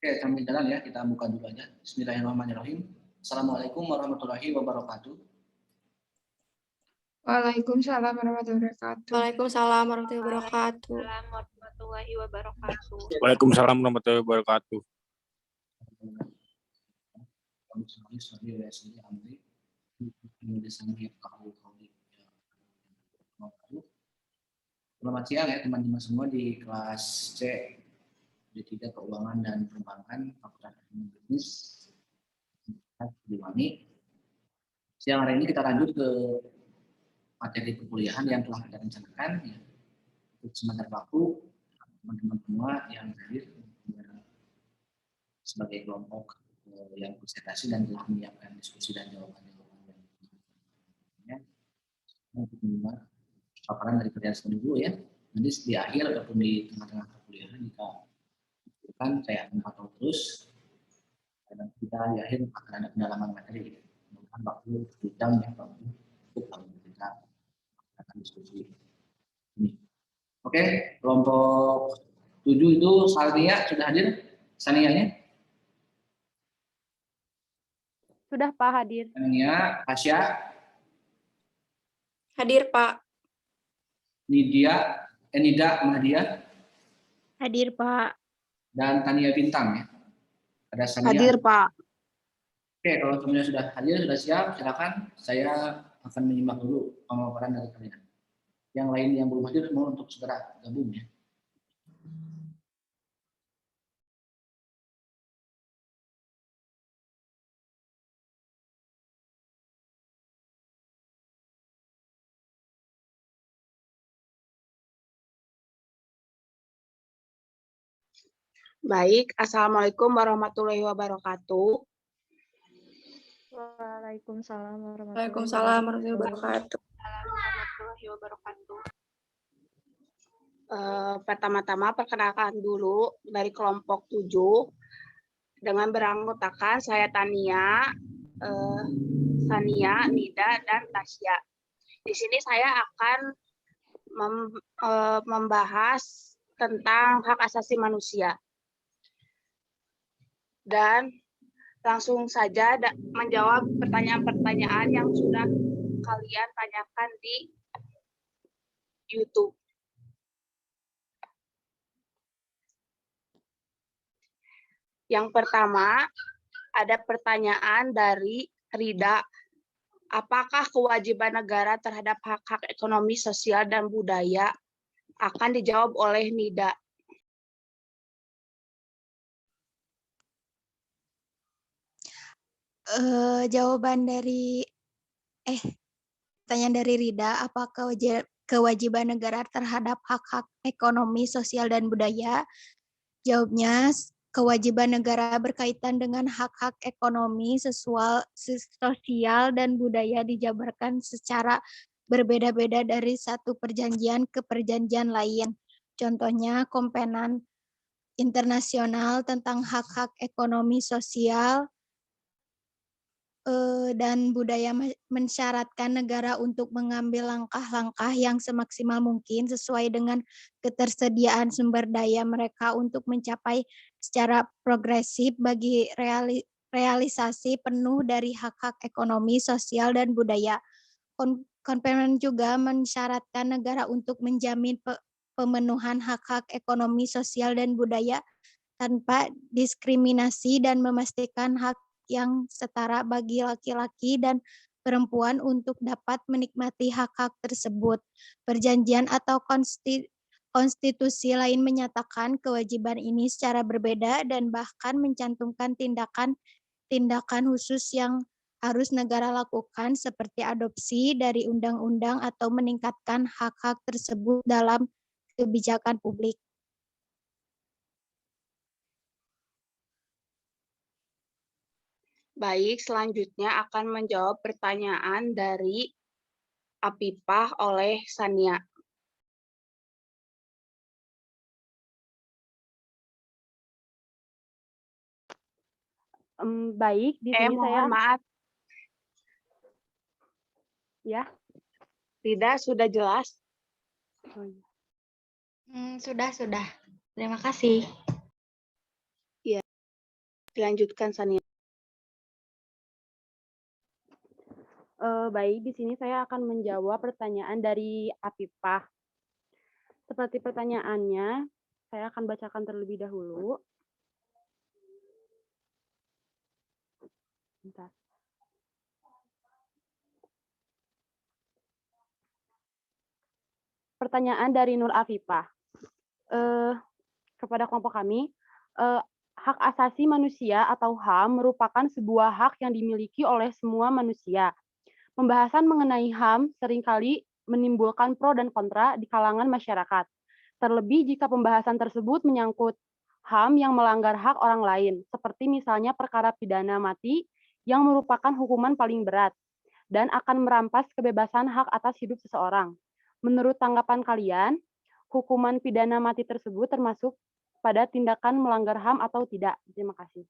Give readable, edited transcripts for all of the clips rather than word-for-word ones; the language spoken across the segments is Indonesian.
Oke, sambil jalan ya, kita buka dulu aja. Bismillahirrahmanirrahim. Assalamualaikum warahmatullahi wabarakatuh. Waalaikumsalam warahmatullahi wabarakatuh. Waalaikumsalam warahmatullahi wabarakatuh. Waalaikumsalam warahmatullahi wabarakatuh. Selamat siang ya teman-teman semua di kelas C D3 Keuangan dan Perbankan Fakultas Ekonomi Bisnis di Wani. Siang hari ini kita lanjut ke materi perkuliahan yang telah kita rencanakan ya. Untuk semester waktu teman-teman semua yang hadir sebagai kelompok yang presentasi dan telah menyiapkan diskusi dan jawaban-jawaban ya. Untuk menyimak paparan dari kalian dulu ya. Nanti di akhir ataupun di tengah-tengah perkuliahan jika bukan saya akan pantau terus dan kita di akhir akan ada pendalaman materi. Mungkin waktu jam ya untuk kita akan diskusi ini. Oke, kelompok 7 itu Sania sudah hadir? Sanianya? Sudah Pak hadir. Sania, Asya, Hadir Pak. Nida, Nadia, Hadir Pak. dan Tania Bintang ya. Ada Sania. Hadir Pak. Oke, kalau semuanya sudah hadir, sudah siap, silakan. Saya akan menyimak dulu pemaparan dari kalian. Yang lain yang belum hadir mau untuk segera gabung ya. Baik, Assalamualaikum warahmatullahi wabarakatuh. Waalaikumsalam Waalaikumsalam warahmatullahi wabarakatuh. Pertama-tama perkenalkan dulu dari kelompok 7 dengan beranggotakan saya Tania, Sania, Nida, dan Tasya. Di sini saya akan membahas tentang hak asasi manusia. Dan langsung saja menjawab pertanyaan-pertanyaan yang sudah kalian tanyakan di YouTube. Yang pertama, ada pertanyaan dari Rida. Apakah kewajiban negara terhadap hak-hak ekonomi, sosial, dan budaya? Akan dijawab oleh Nida. Jawaban dari pertanyaan dari Rida, apakah kewajiban negara terhadap hak-hak ekonomi, sosial, dan budaya? Jawabnya, kewajiban negara berkaitan dengan hak-hak ekonomi, sosial, dan budaya dijabarkan secara berbeda-beda dari satu perjanjian ke perjanjian lain. Contohnya, Kovenant Internasional tentang hak-hak ekonomi, sosial, dan budaya mensyaratkan negara untuk mengambil langkah-langkah yang semaksimal mungkin sesuai dengan ketersediaan sumber daya mereka untuk mencapai secara progresif bagi realisasi penuh dari hak-hak ekonomi, sosial, dan budaya. Kovenant juga mensyaratkan negara untuk menjamin pemenuhan hak-hak ekonomi, sosial, dan budaya tanpa diskriminasi dan memastikan hak yang setara bagi laki-laki dan perempuan untuk dapat menikmati hak-hak tersebut. Perjanjian atau konstitusi lain menyatakan kewajiban ini secara berbeda dan bahkan mencantumkan tindakan khusus yang harus negara lakukan seperti adopsi dari undang-undang atau meningkatkan hak-hak tersebut dalam kebijakan publik. Baik, selanjutnya akan menjawab pertanyaan dari Apipah oleh Sania. Baik, di sini saya Maaf. ya. Tidak, sudah jelas. Sudah. Terima kasih. Dilanjutkan, Sania. Baik, di sini saya akan menjawab pertanyaan dari Afifah. Seperti pertanyaannya, saya akan bacakan terlebih dahulu. Bentar. Pertanyaan dari Nur Afifah. Kepada kelompok kami, hak asasi manusia atau HAM merupakan sebuah hak yang dimiliki oleh semua manusia. Pembahasan mengenai HAM seringkali menimbulkan pro dan kontra di kalangan masyarakat. Terlebih jika pembahasan tersebut menyangkut HAM yang melanggar hak orang lain, seperti misalnya perkara pidana mati yang merupakan hukuman paling berat dan akan merampas kebebasan hak atas hidup seseorang. Menurut tanggapan kalian, hukuman pidana mati tersebut termasuk pada tindakan melanggar HAM atau tidak? Terima kasih.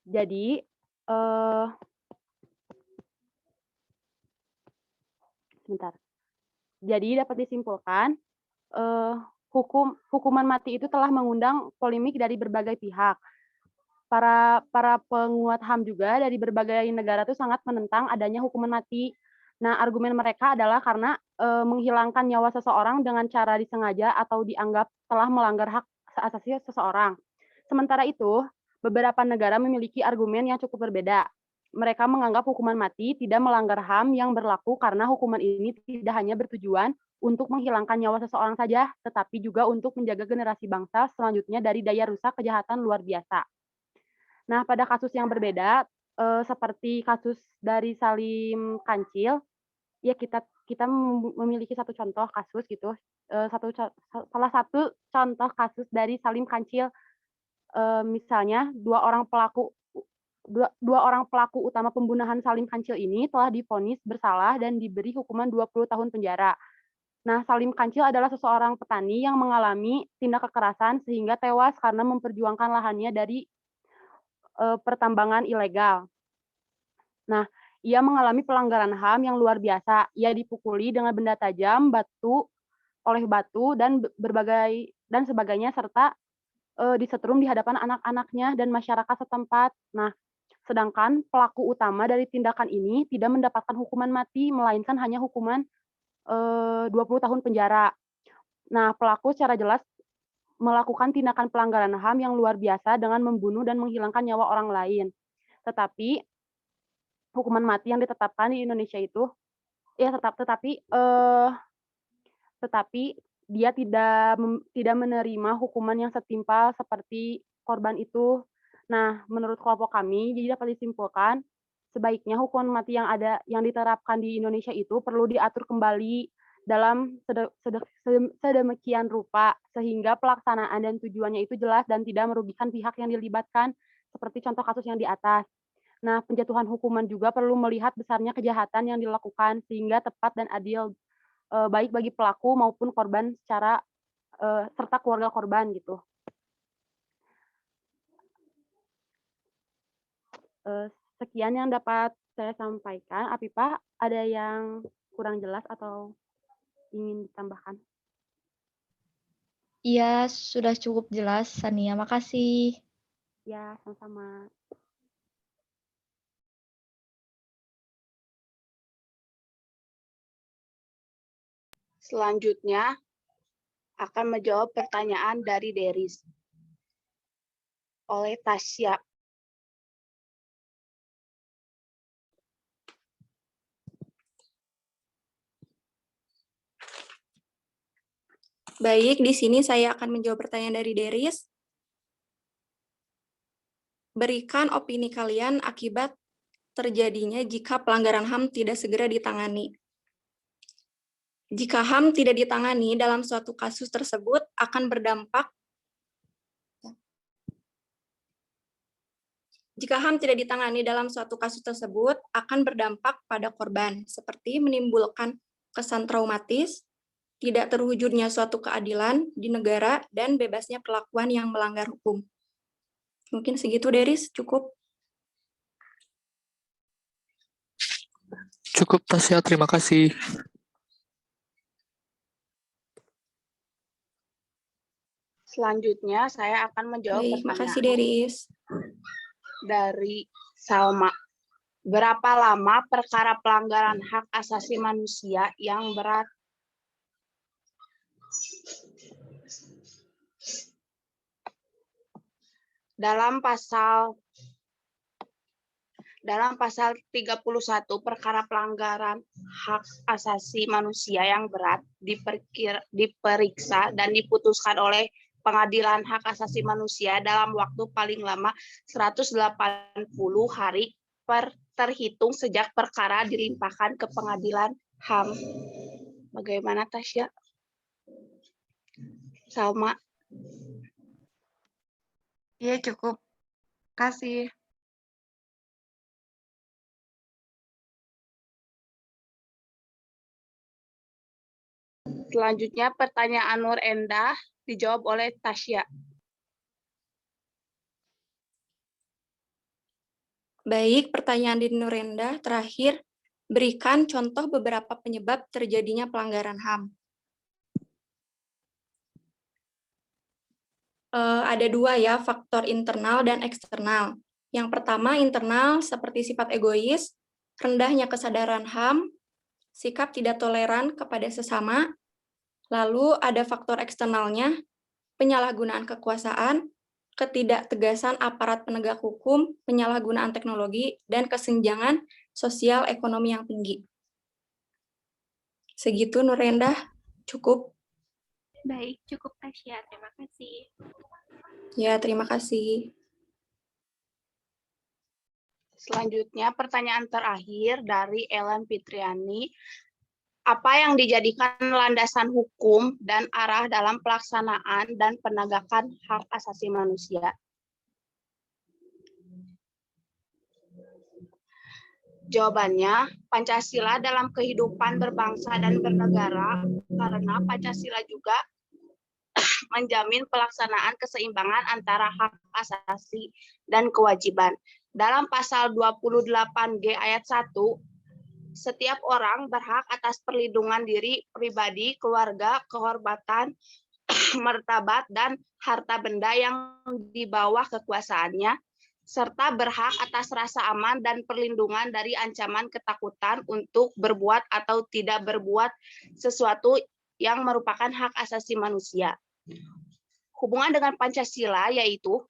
Jadi, sebentar. Jadi dapat disimpulkan, hukuman mati itu telah mengundang polemik dari berbagai pihak. Para penguat HAM juga dari berbagai negara itu sangat menentang adanya hukuman mati. Nah, argumen mereka adalah karena menghilangkan nyawa seseorang dengan cara disengaja atau dianggap telah melanggar hak asasi seseorang. Sementara itu, beberapa negara memiliki argumen yang cukup berbeda. Mereka menganggap hukuman mati tidak melanggar HAM yang berlaku karena hukuman ini tidak hanya bertujuan untuk menghilangkan nyawa seseorang saja, tetapi juga untuk menjaga generasi bangsa selanjutnya dari daya rusak kejahatan luar biasa. Nah, pada kasus yang berbeda, seperti kasus dari Salim Kancil, ya kita memiliki satu contoh kasus gitu, salah satu contoh kasus dari Salim Kancil, misalnya dua orang pelaku utama pembunuhan Salim Kancil ini telah divonis bersalah dan diberi hukuman 20 tahun penjara. Nah, Salim Kancil adalah seseorang petani yang mengalami tindak kekerasan sehingga tewas karena memperjuangkan lahannya dari pertambangan ilegal. Nah, ia mengalami pelanggaran HAM yang luar biasa. Ia dipukuli dengan benda tajam, oleh batu dan sebagainya serta disetrum di hadapan anak-anaknya dan masyarakat setempat. Nah, sedangkan pelaku utama dari tindakan ini tidak mendapatkan hukuman mati, melainkan hanya hukuman 20 tahun penjara. Nah, pelaku secara jelas melakukan tindakan pelanggaran HAM yang luar biasa dengan membunuh dan menghilangkan nyawa orang lain. Tetapi hukuman mati yang ditetapkan di Indonesia itu, ya tetapi dia tidak menerima hukuman yang setimpal seperti korban itu. Nah, menurut kelompok kami, jadi dapat disimpulkan sebaiknya hukuman mati yang diterapkan di Indonesia itu perlu diatur kembali dalam sedemikian rupa sehingga pelaksanaan dan tujuannya itu jelas dan tidak merugikan pihak yang dilibatkan seperti contoh kasus yang di atas. Nah, penjatuhan hukuman juga perlu melihat besarnya kejahatan yang dilakukan sehingga tepat dan adil baik bagi pelaku maupun korban serta keluarga korban gitu. Sekian yang dapat saya sampaikan. Afifah, ada yang kurang jelas atau ingin ditambahkan? Iya, sudah cukup jelas, Sania. Makasih. Ya, sama-sama. Selanjutnya akan menjawab pertanyaan dari Deris oleh Tasya. Baik, di sini saya akan menjawab pertanyaan dari Deris. Berikan opini kalian akibat terjadinya jika pelanggaran HAM tidak segera ditangani. Jika HAM tidak ditangani dalam suatu kasus tersebut akan berdampak pada korban, seperti menimbulkan kesan traumatis, tidak terwujudnya suatu keadilan di negara, dan bebasnya perlakuan yang melanggar hukum. Mungkin segitu, Deris, cukup. Cukup, Tasya. Terima kasih. Selanjutnya saya akan menjawab Baik, makasih pertanyaan Deris. dari Salma. Berapa lama perkara pelanggaran hak asasi manusia yang berat? Dalam pasal 31 perkara pelanggaran hak asasi manusia yang berat diperiksa dan diputuskan oleh Pengadilan Hak Asasi Manusia dalam waktu paling lama 180 hari terhitung sejak perkara dilimpahkan ke Pengadilan HAM. Bagaimana Tasya? Salma? Iya, cukup. Kasih. Selanjutnya pertanyaan Nur Endah dijawab oleh Tasya. Baik, pertanyaan di Nurenda terakhir. Berikan contoh beberapa penyebab terjadinya pelanggaran HAM. Ada dua ya, faktor internal dan eksternal. Yang pertama internal seperti sifat egois, rendahnya kesadaran HAM, sikap tidak toleran kepada sesama. Lalu ada faktor eksternalnya, penyalahgunaan kekuasaan, ketidaktegasan aparat penegak hukum, penyalahgunaan teknologi, dan kesenjangan sosial ekonomi yang tinggi. Segitu Nurendah, cukup. Baik, cukup Tasya. Terima kasih. Ya, terima kasih. Selanjutnya pertanyaan terakhir dari Ellen Fitriani. Apa yang dijadikan landasan hukum dan arah dalam pelaksanaan dan penegakan hak asasi manusia? Jawabannya, Pancasila dalam kehidupan berbangsa dan bernegara, karena Pancasila juga menjamin pelaksanaan keseimbangan antara hak asasi dan kewajiban. Dalam pasal 28G ayat 1, setiap orang berhak atas perlindungan diri pribadi, keluarga, kehormatan, martabat, dan harta benda yang di bawah kekuasaannya, serta berhak atas rasa aman dan perlindungan dari ancaman ketakutan untuk berbuat atau tidak berbuat sesuatu yang merupakan hak asasi manusia. Hubungan dengan Pancasila yaitu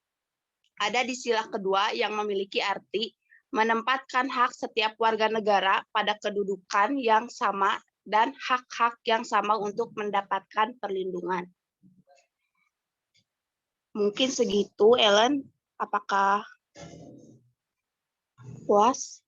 ada di sila kedua yang memiliki arti menempatkan hak setiap warga negara pada kedudukan yang sama dan hak-hak yang sama untuk mendapatkan perlindungan. Mungkin segitu, Ellen. Apakah puas?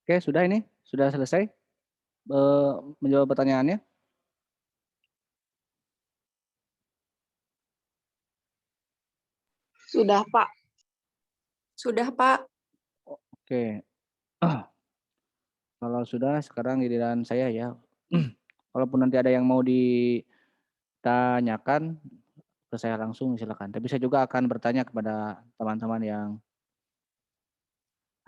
Oke, sudah ini? Sudah selesai menjawab pertanyaannya? Sudah, Pak. Sudah, Pak. Oke. Kalau sudah, sekarang giliran saya ya. Walaupun nanti ada yang mau ditanyakan ke saya langsung, silakan. Tapi saya juga akan bertanya kepada teman-teman yang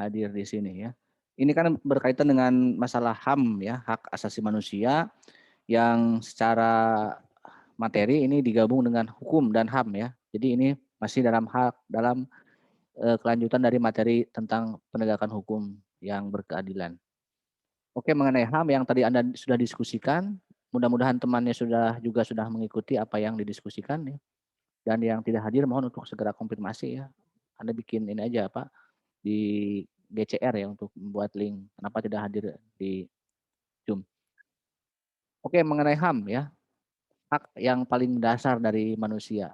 hadir di sini ya. Ini kan berkaitan dengan masalah HAM ya, hak asasi manusia yang secara materi ini digabung dengan hukum dan HAM ya. Jadi ini masih dalam kelanjutan dari materi tentang penegakan hukum yang berkeadilan. Oke, mengenai HAM yang tadi Anda sudah diskusikan, mudah-mudahan temannya sudah mengikuti apa yang didiskusikan ya. Dan yang tidak hadir mohon untuk segera konfirmasi ya. Anda bikin ini aja Pak di GCR ya untuk membuat link. Kenapa tidak hadir di Zoom? Oke, mengenai HAM ya. Hak yang paling dasar dari manusia.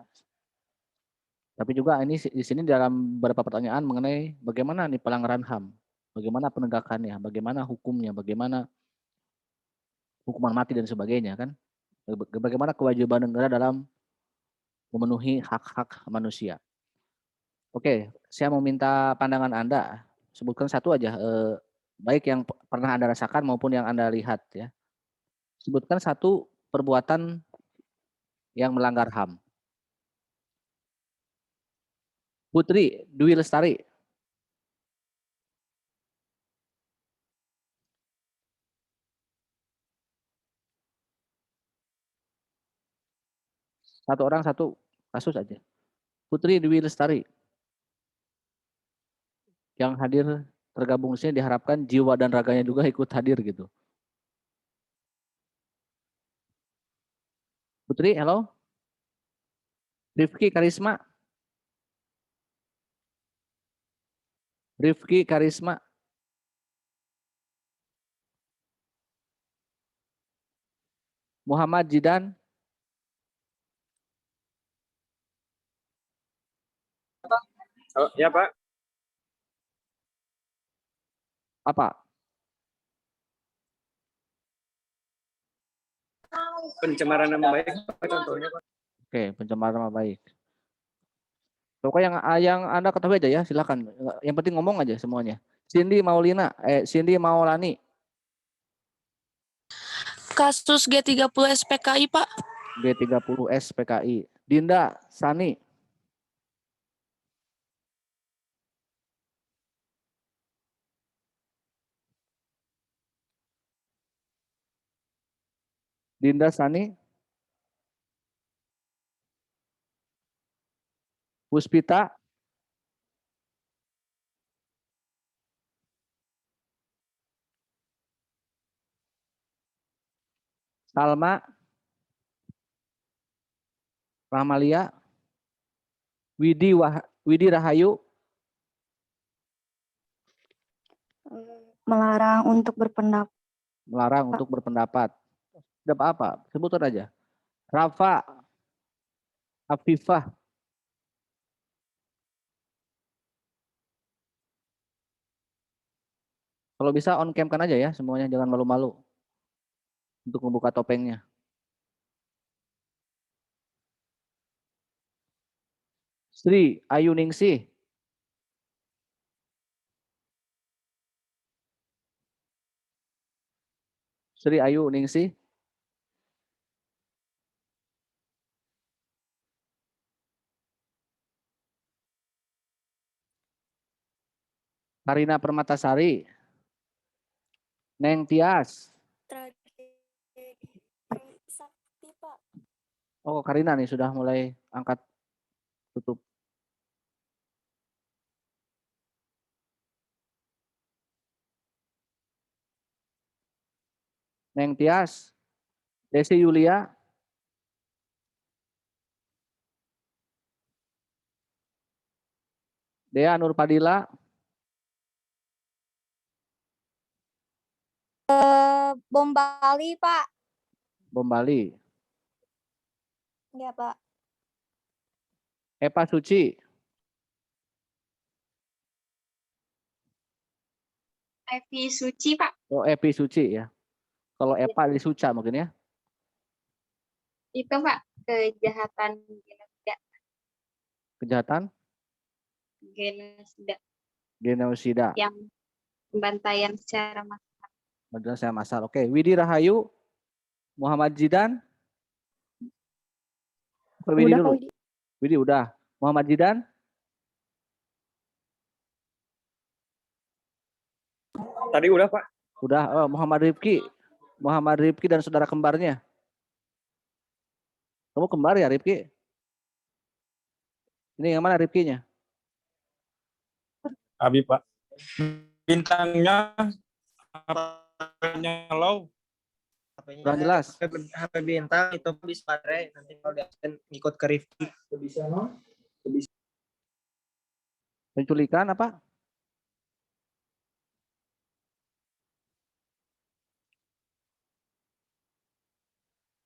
Tapi juga ini di sini dalam beberapa pertanyaan mengenai bagaimana nih pelanggaran HAM, bagaimana penegakannya, bagaimana hukumnya, bagaimana hukuman mati dan sebagainya kan. Bagaimana kewajiban negara dalam memenuhi hak-hak manusia. Oke, saya mau minta pandangan Anda. Sebutkan satu aja, baik yang pernah Anda rasakan maupun yang Anda lihat ya. Sebutkan satu perbuatan yang melanggar HAM. Putri Dwi Lestari. Satu orang satu kasus aja. Putri Dwi Lestari. Yang hadir tergabung sini diharapkan jiwa dan raganya juga ikut hadir gitu. Putri, halo. Rifki Karisma. Rifki Karisma. Muhammad Jidan. Oh, ya Pak. Apa? Pencemaran nama baik contohnya Pak. Oke, pencemaran nama baik. Pokoknya yang Anda ketahui aja ya, silakan. Yang penting ngomong aja semuanya. Cindy Maulani. Kasus G30 SPKI, Pak. G30 SPKI. Dinda Sani. Dinda Sani. Puspita. Salma. Ramalia. Widi Rahayu. Melarang untuk berpendapat. Melarang untuk berpendapat. Ada apa? Sebutkan aja. Rafa. Afifah. Kalau bisa on cam kan aja ya semuanya, jangan malu-malu untuk membuka topengnya. Sri Ayu Ningsih. Sri Ayu Ningsih. Karina Permatasari. Neng Tias. Oh, Karina nih sudah mulai angkat tutup. Neng Tias. Desi Yulia. Dea Nurpadila. Bom Bali, Pak. Bom Bali. Ya, Pak. Eva Suci. Evi Suci, Pak. Oh, Evi Suci ya. Kalau Eva di Suca mungkin ya. Itu, Pak, kejahatan genosida. Kejahatan? Genosida. Genosida. Yang pembantaian secara massal. Pembantaian secara massal. Oke, Widi Rahayu. Muhammad Jidan. Widi dulu. Widi udah. Muhammad Jidan. Tadi udah Pak. Udah. Oh, Muhammad Rifki. Muhammad Rifki dan saudara kembarnya. Kamu kembar ya Rifki? Ini yang mana Rifkinya? Abi Pak. Bintangnya low. Kurang jelas. HP bintang itu bisa baterai, nanti kalau dia ngikut ke Rifki. Bisa no? Penculikan apa?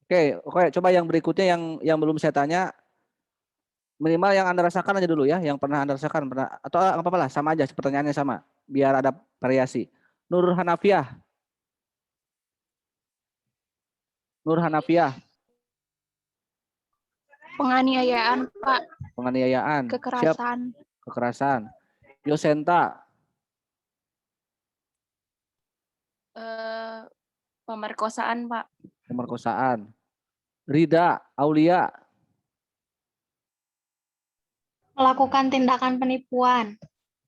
Oke, coba yang berikutnya yang belum saya tanya. Minimal yang Anda rasakan aja dulu ya, yang pernah Anda rasakan, pernah atau nggak apa-apa lah, sama aja pertanyaannya sama, biar ada variasi. Nur Hanafiah. Nur Hanafiah. Penganiayaan, Pak. Penganiayaan. Siap. Kekerasan. Kekerasan. Yosenta. Pemerkosaan, Pak. Pemerkosaan. Rida Aulia. Melakukan tindakan penipuan.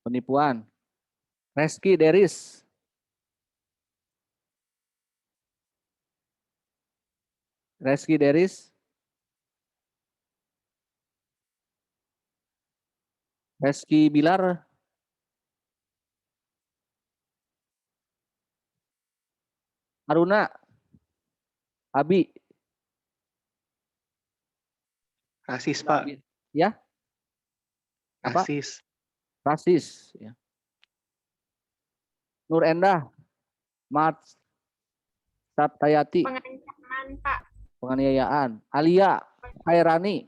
Penipuan. Reski Deris. Reski Deris. Reski Bilar. Aruna. Abi. Rasis, Pak. Ya? Apa? Rasis. Rasis. Ya. Nur Endah. Mat Saptayati. Pengancaman, Pak. Penganiayaan. Alia Khairani.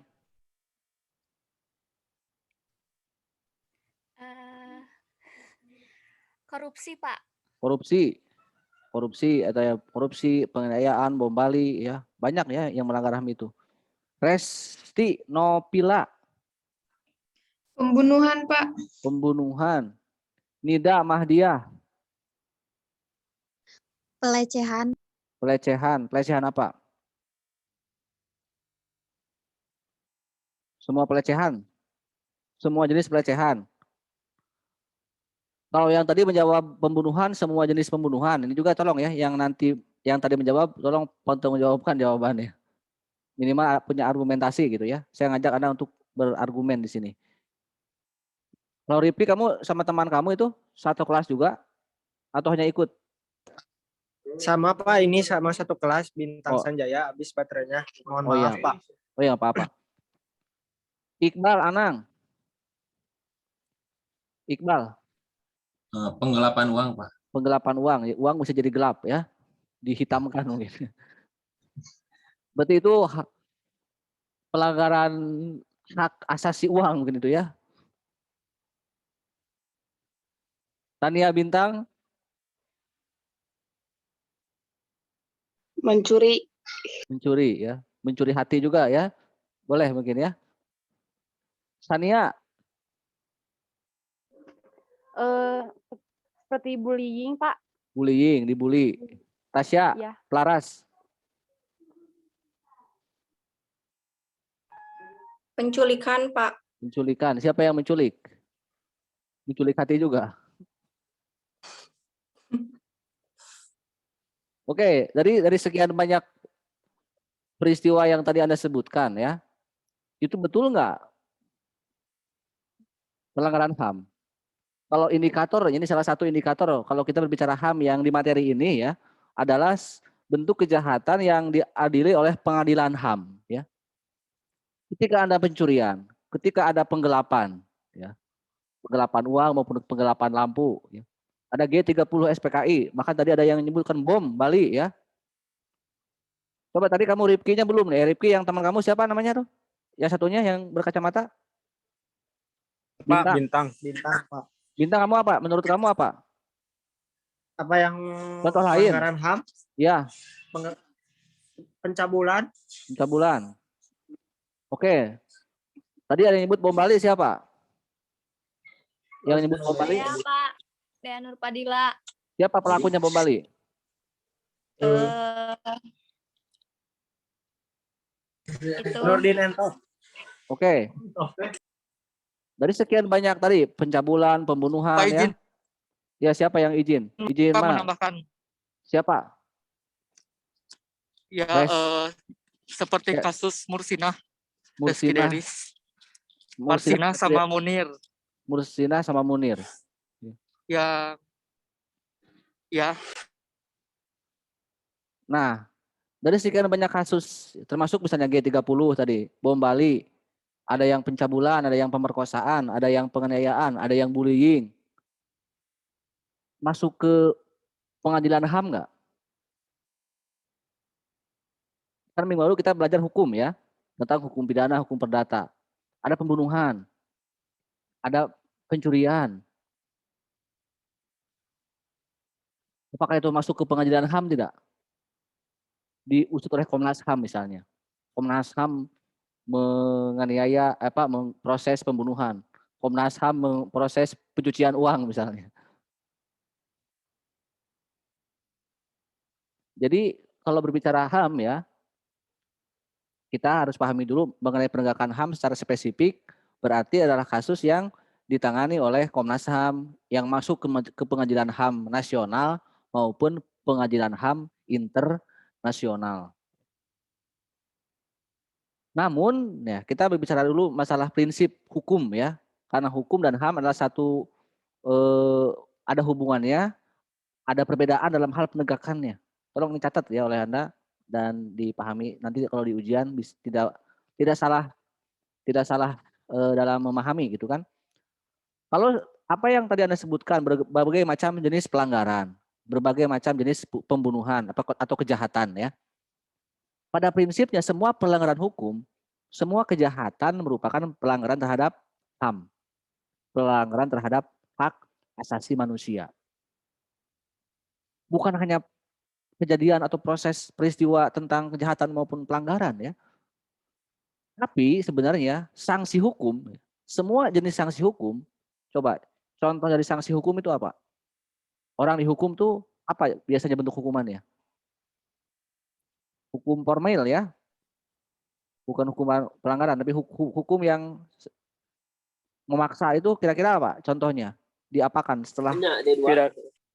Korupsi, Pak. Korupsi. Korupsi atau ya korupsi, penganiayaan, bom Bali ya. Banyak ya yang melanggar HAM itu. Resti Nopila. Pembunuhan, Pak. Pembunuhan. Nida Mahdiah. Pelecehan. Pelecehan. Pelecehan apa? Semua pelecehan. Semua jenis pelecehan. Kalau yang tadi menjawab pembunuhan, semua jenis pembunuhan. Ini juga tolong ya, yang tadi menjawab, tolong menjawabkan jawabannya. Minimal punya argumentasi gitu ya. Saya ngajak Anda untuk berargumen di sini. Kalau Ripki, kamu sama teman kamu itu satu kelas juga? Atau hanya ikut? Sama Pak, ini sama satu kelas Bintang Oh. Sanjaya, habis baterainya. Mohon Oh maaf iya. Pak. Oh iya, apa-apa. Iqbal Anang. Iqbal. Penggelapan uang, Pak. Penggelapan uang. Uang bisa jadi gelap ya. Dihitamkan mungkin. Berarti itu pelanggaran hak asasi uang mungkin itu ya. Tania Bintang. Mencuri. Mencuri ya. Mencuri hati juga ya. Boleh mungkin ya. Sania. Seperti bullying, Pak. Bullying, dibully. Tasya, Ya. Laras. Penculikan, Pak. Menculikan. Siapa yang menculik? Menculik hati juga. Oke, dari sekian banyak peristiwa yang tadi Anda sebutkan ya, itu betul nggak pelanggaran HAM? Kalau indikator, ini salah satu indikator kalau kita berbicara HAM yang di materi ini ya, adalah bentuk kejahatan yang diadili oleh pengadilan HAM ya. Ketika ada pencurian, ketika ada penggelapan ya, penggelapan uang maupun penggelapan lampu ya. Ada G30 SPKI, maka tadi ada yang menyebutkan bom Bali ya. Coba tadi kamu Ripki-nya belum nih. Ripki yang teman kamu siapa namanya tuh? Yang satunya yang berkacamata? Pak, Bintang, Pak. Bintang kamu apa? Menurut kamu apa? Apa yang contoh lain? pelanggaran HAM? Ya. Pencabulan. Pencabulan. Oke. Tadi ada yang nyebut bom Bali siapa? Yang nyebut bom Bali? Saya, Pak. Dea Nurpadila. Siapa pelakunya bom Bali? Itu. Nurdin Ento. Oke. Dari sekian banyak tadi pencabulan, pembunuhan Pak, ya. izin. Ya siapa yang izin? Izin Pak, mana? menambahkan. Siapa? Ya, Res. seperti Ya. kasus Mursinah. Mursinah. Mursinah sama Munir. Mursinah sama Munir. Ya. Ya. Nah, dari sekian banyak kasus, termasuk misalnya G30 tadi, bom Bali, ada yang pencabulan, ada yang pemerkosaan, ada yang penganiayaan, ada yang bullying. Masuk ke pengadilan HAM nggak? Kan minggu lalu kita belajar hukum ya, tentang hukum pidana, hukum perdata. ada pembunuhan, ada pencurian. Apakah itu masuk ke pengadilan HAM tidak? Diusut oleh Komnas HAM misalnya. Komnas HAM menganiaya memproses pembunuhan. Komnas HAM memproses pencucian uang misalnya. Jadi kalau berbicara HAM ya, kita harus pahami dulu mengenai penegakan HAM secara spesifik, berarti adalah kasus yang ditangani oleh Komnas HAM yang masuk ke pengadilan HAM nasional maupun pengadilan HAM internasional. Namun ya kita berbicara dulu masalah prinsip hukum ya, karena hukum dan HAM adalah satu ada hubungannya, ada perbedaan dalam hal penegakannya. Tolong dicatat ya oleh Anda dan dipahami nanti kalau di ujian tidak salah dalam memahami gitu kan. Kalau apa yang tadi Anda sebutkan berbagai macam jenis pelanggaran, berbagai macam jenis pembunuhan atau kejahatan ya. Pada prinsipnya semua pelanggaran hukum, semua kejahatan merupakan pelanggaran terhadap HAM. Pelanggaran terhadap hak asasi manusia. Bukan hanya kejadian atau proses peristiwa tentang kejahatan maupun pelanggaran ya. Tapi sebenarnya sanksi hukum, semua jenis sanksi hukum, coba contoh dari sanksi hukum itu apa? Orang dihukum tuh apa biasanya bentuk hukumannya? Hukum formil ya. Bukan hukuman pelanggaran, tapi hukum yang memaksa itu kira-kira apa contohnya? Diapakan setelah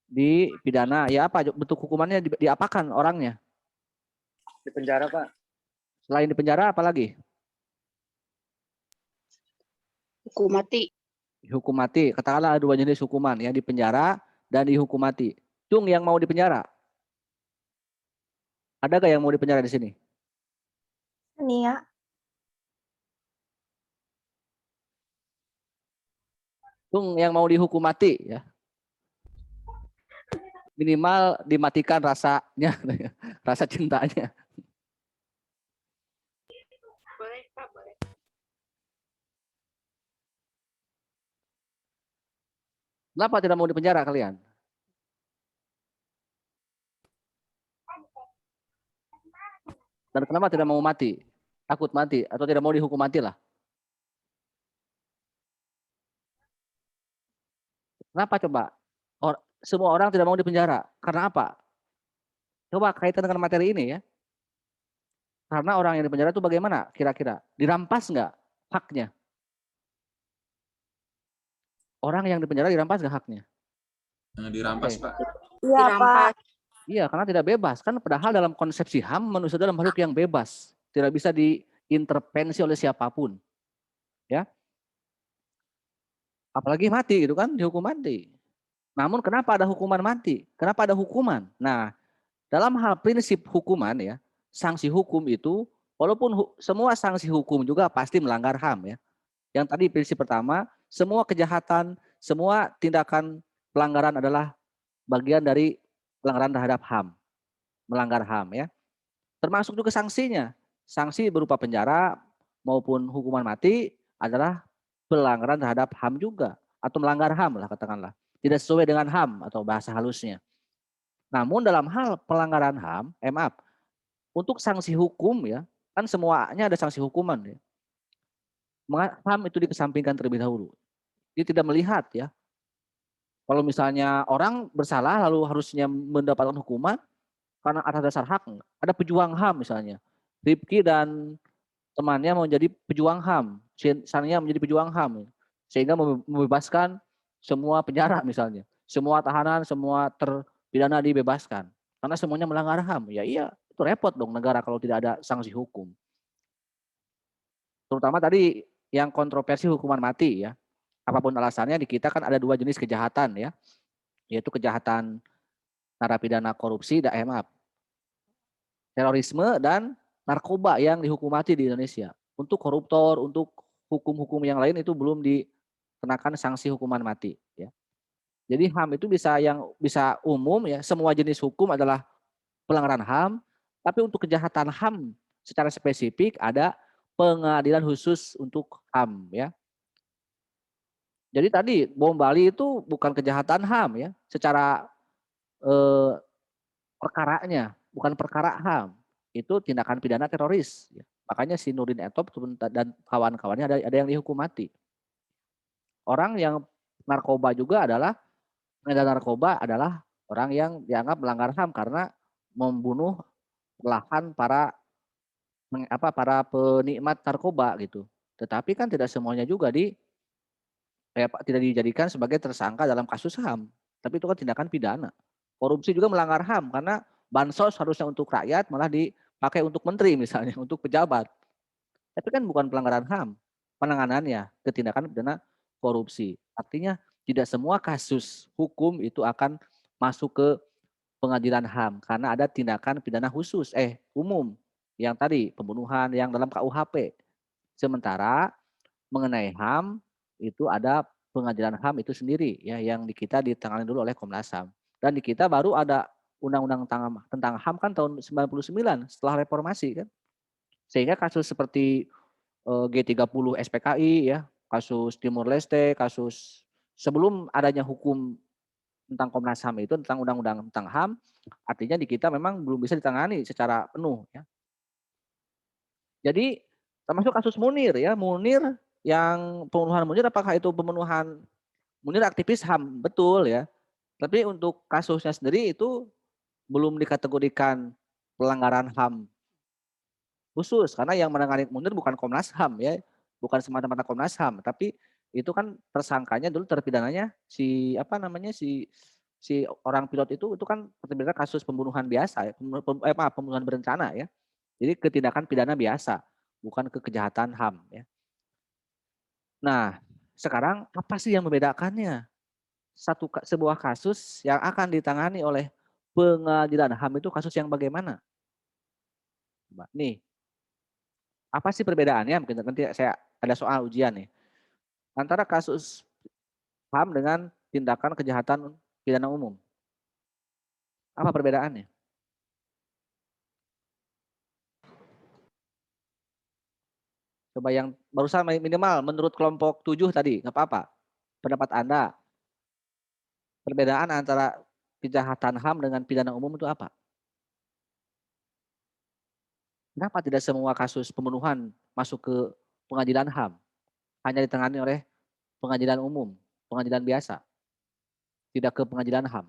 di pidana ya apa bentuk hukumannya diapakan orangnya? Di penjara, Pak. Selain di penjara apa lagi? Hukum mati. Hukum mati. Katakanlah ada dua jenis hukuman ya, di penjara dan dihukum mati. Cung yang mau di penjara? Ada gak yang mau di penjara di sini? Nia. Cung yang mau dihukum mati ya. Minimal dimatikan rasanya, rasa cintanya. Boleh, Pak, boleh. Kenapa tidak mau dipenjara kalian? Dan kenapa tidak mau mati? Takut mati atau tidak mau dihukum mati lah? Kenapa coba? Semua orang tidak mau dipenjara. Karena apa? Coba kaitan dengan materi ini ya. Karena orang yang dipenjara itu bagaimana kira-kira? Dirampas nggak haknya? Orang yang dipenjara dirampas nggak haknya? Dirampas, Pak. Iya, Pak. Iya, karena tidak bebas. Kan padahal dalam konsepsi HAM, manusia dalam makhluk yang bebas. Tidak bisa diintervensi oleh siapapun. Ya. Apalagi mati gitu kan, dihukum mati. Namun kenapa ada hukuman mati? Kenapa ada hukuman? Nah, dalam hal prinsip hukuman ya, sanksi hukum itu, walaupun semua sanksi hukum juga pasti melanggar HAM ya. Yang tadi prinsip pertama, semua kejahatan, semua tindakan pelanggaran adalah bagian dari pelanggaran terhadap HAM. Melanggar HAM ya. Termasuk juga sanksinya. Sanksi berupa penjara maupun hukuman mati adalah pelanggaran terhadap HAM juga. Atau melanggar HAM lah katakanlah. Tidak sesuai dengan HAM atau bahasa halusnya. Namun dalam hal pelanggaran HAM, untuk sanksi hukum ya, kan semuanya ada sanksi hukuman ya. HAM itu dikesampingkan terlebih dahulu. Dia tidak melihat ya. Kalau misalnya orang bersalah lalu harusnya mendapatkan hukuman karena atas dasar hak. Ada pejuang HAM misalnya. Rifki dan temannya mau jadi pejuang HAM. Sania menjadi pejuang HAM. Sehingga membebaskan semua penjara misalnya. Semua tahanan, semua terpidana dibebaskan. Karena semuanya melanggar HAM. Ya iya, itu repot dong negara kalau tidak ada sanksi hukum. Terutama tadi yang kontroversi hukuman mati ya. Apapun alasannya di kita kan ada dua jenis kejahatan ya. Yaitu kejahatan narapidana korupsi dan terorisme dan narkoba yang dihukum mati di Indonesia. Untuk koruptor, untuk hukum-hukum yang lain itu belum dikenakan sanksi hukuman mati ya. Jadi HAM itu bisa umum ya, semua jenis hukum adalah pelanggaran HAM, tapi untuk kejahatan HAM secara spesifik ada pengadilan khusus untuk HAM ya. Jadi tadi bom Bali itu bukan kejahatan HAM ya, secara perkaranya, bukan perkara HAM. Itu tindakan pidana teroris. Ya. Makanya si Nurdin Etop dan kawan-kawannya ada yang dihukum mati. Orang yang narkoba juga adalah pengedar narkoba adalah orang yang dianggap melanggar HAM karena membunuh perlahan para penikmat narkoba gitu. Tetapi kan tidak semuanya juga tidak dijadikan sebagai tersangka dalam kasus HAM. Tapi itu kan tindakan pidana. Korupsi juga melanggar HAM karena bansos harusnya untuk rakyat malah dipakai untuk menteri misalnya, untuk pejabat. Tapi kan bukan pelanggaran HAM. Penanganannya ketindakan pidana korupsi. Artinya tidak semua kasus hukum itu akan masuk ke pengadilan HAM karena ada tindakan pidana khusus umum yang tadi pembunuhan yang dalam KUHP. Sementara mengenai HAM itu ada pengadilan HAM itu sendiri ya yang di kita ditangani dulu oleh Komnas HAM. Dan di kita baru ada undang-undang tentang HAM kan tahun 99 setelah reformasi kan. Sehingga kasus seperti G30 SPKI ya, kasus Timur Leste, kasus sebelum adanya hukum tentang Komnas HAM itu tentang undang-undang tentang HAM, artinya di kita memang belum bisa ditangani secara penuh ya. Jadi termasuk kasus Munir ya, Munir yang pembunuhan Munir apakah itu pembunuhan Munir aktivis HAM? Betul ya. Tapi untuk kasusnya sendiri itu belum dikategorikan pelanggaran HAM khusus karena yang menangani Munir bukan Komnas HAM ya, bukan semata-mata Komnas HAM, tapi itu kan tersangkanya dulu terpidananya si orang pilot itu kan terpidana kasus pembunuhan biasa ya, pembunuhan berencana ya. Jadi ketindakan pidana biasa, bukan kejahatan HAM ya. Nah, sekarang apa sih yang membedakannya? Sebuah kasus yang akan ditangani oleh pengadilan HAM itu kasus yang bagaimana? Coba, nih, apa sih perbedaannya? Mungkin nanti saya ada soal ujian nih. Antara kasus HAM dengan tindakan kejahatan pidana umum. Apa perbedaannya? Coba yang barusan minimal menurut kelompok 7 tadi, nggak apa-apa. Pendapat Anda, perbedaan antara kejahatan HAM dengan pidana umum itu apa? Kenapa tidak semua kasus pembunuhan masuk ke pengadilan HAM? Hanya ditangani oleh pengadilan umum, pengadilan biasa. Tidak ke pengadilan HAM.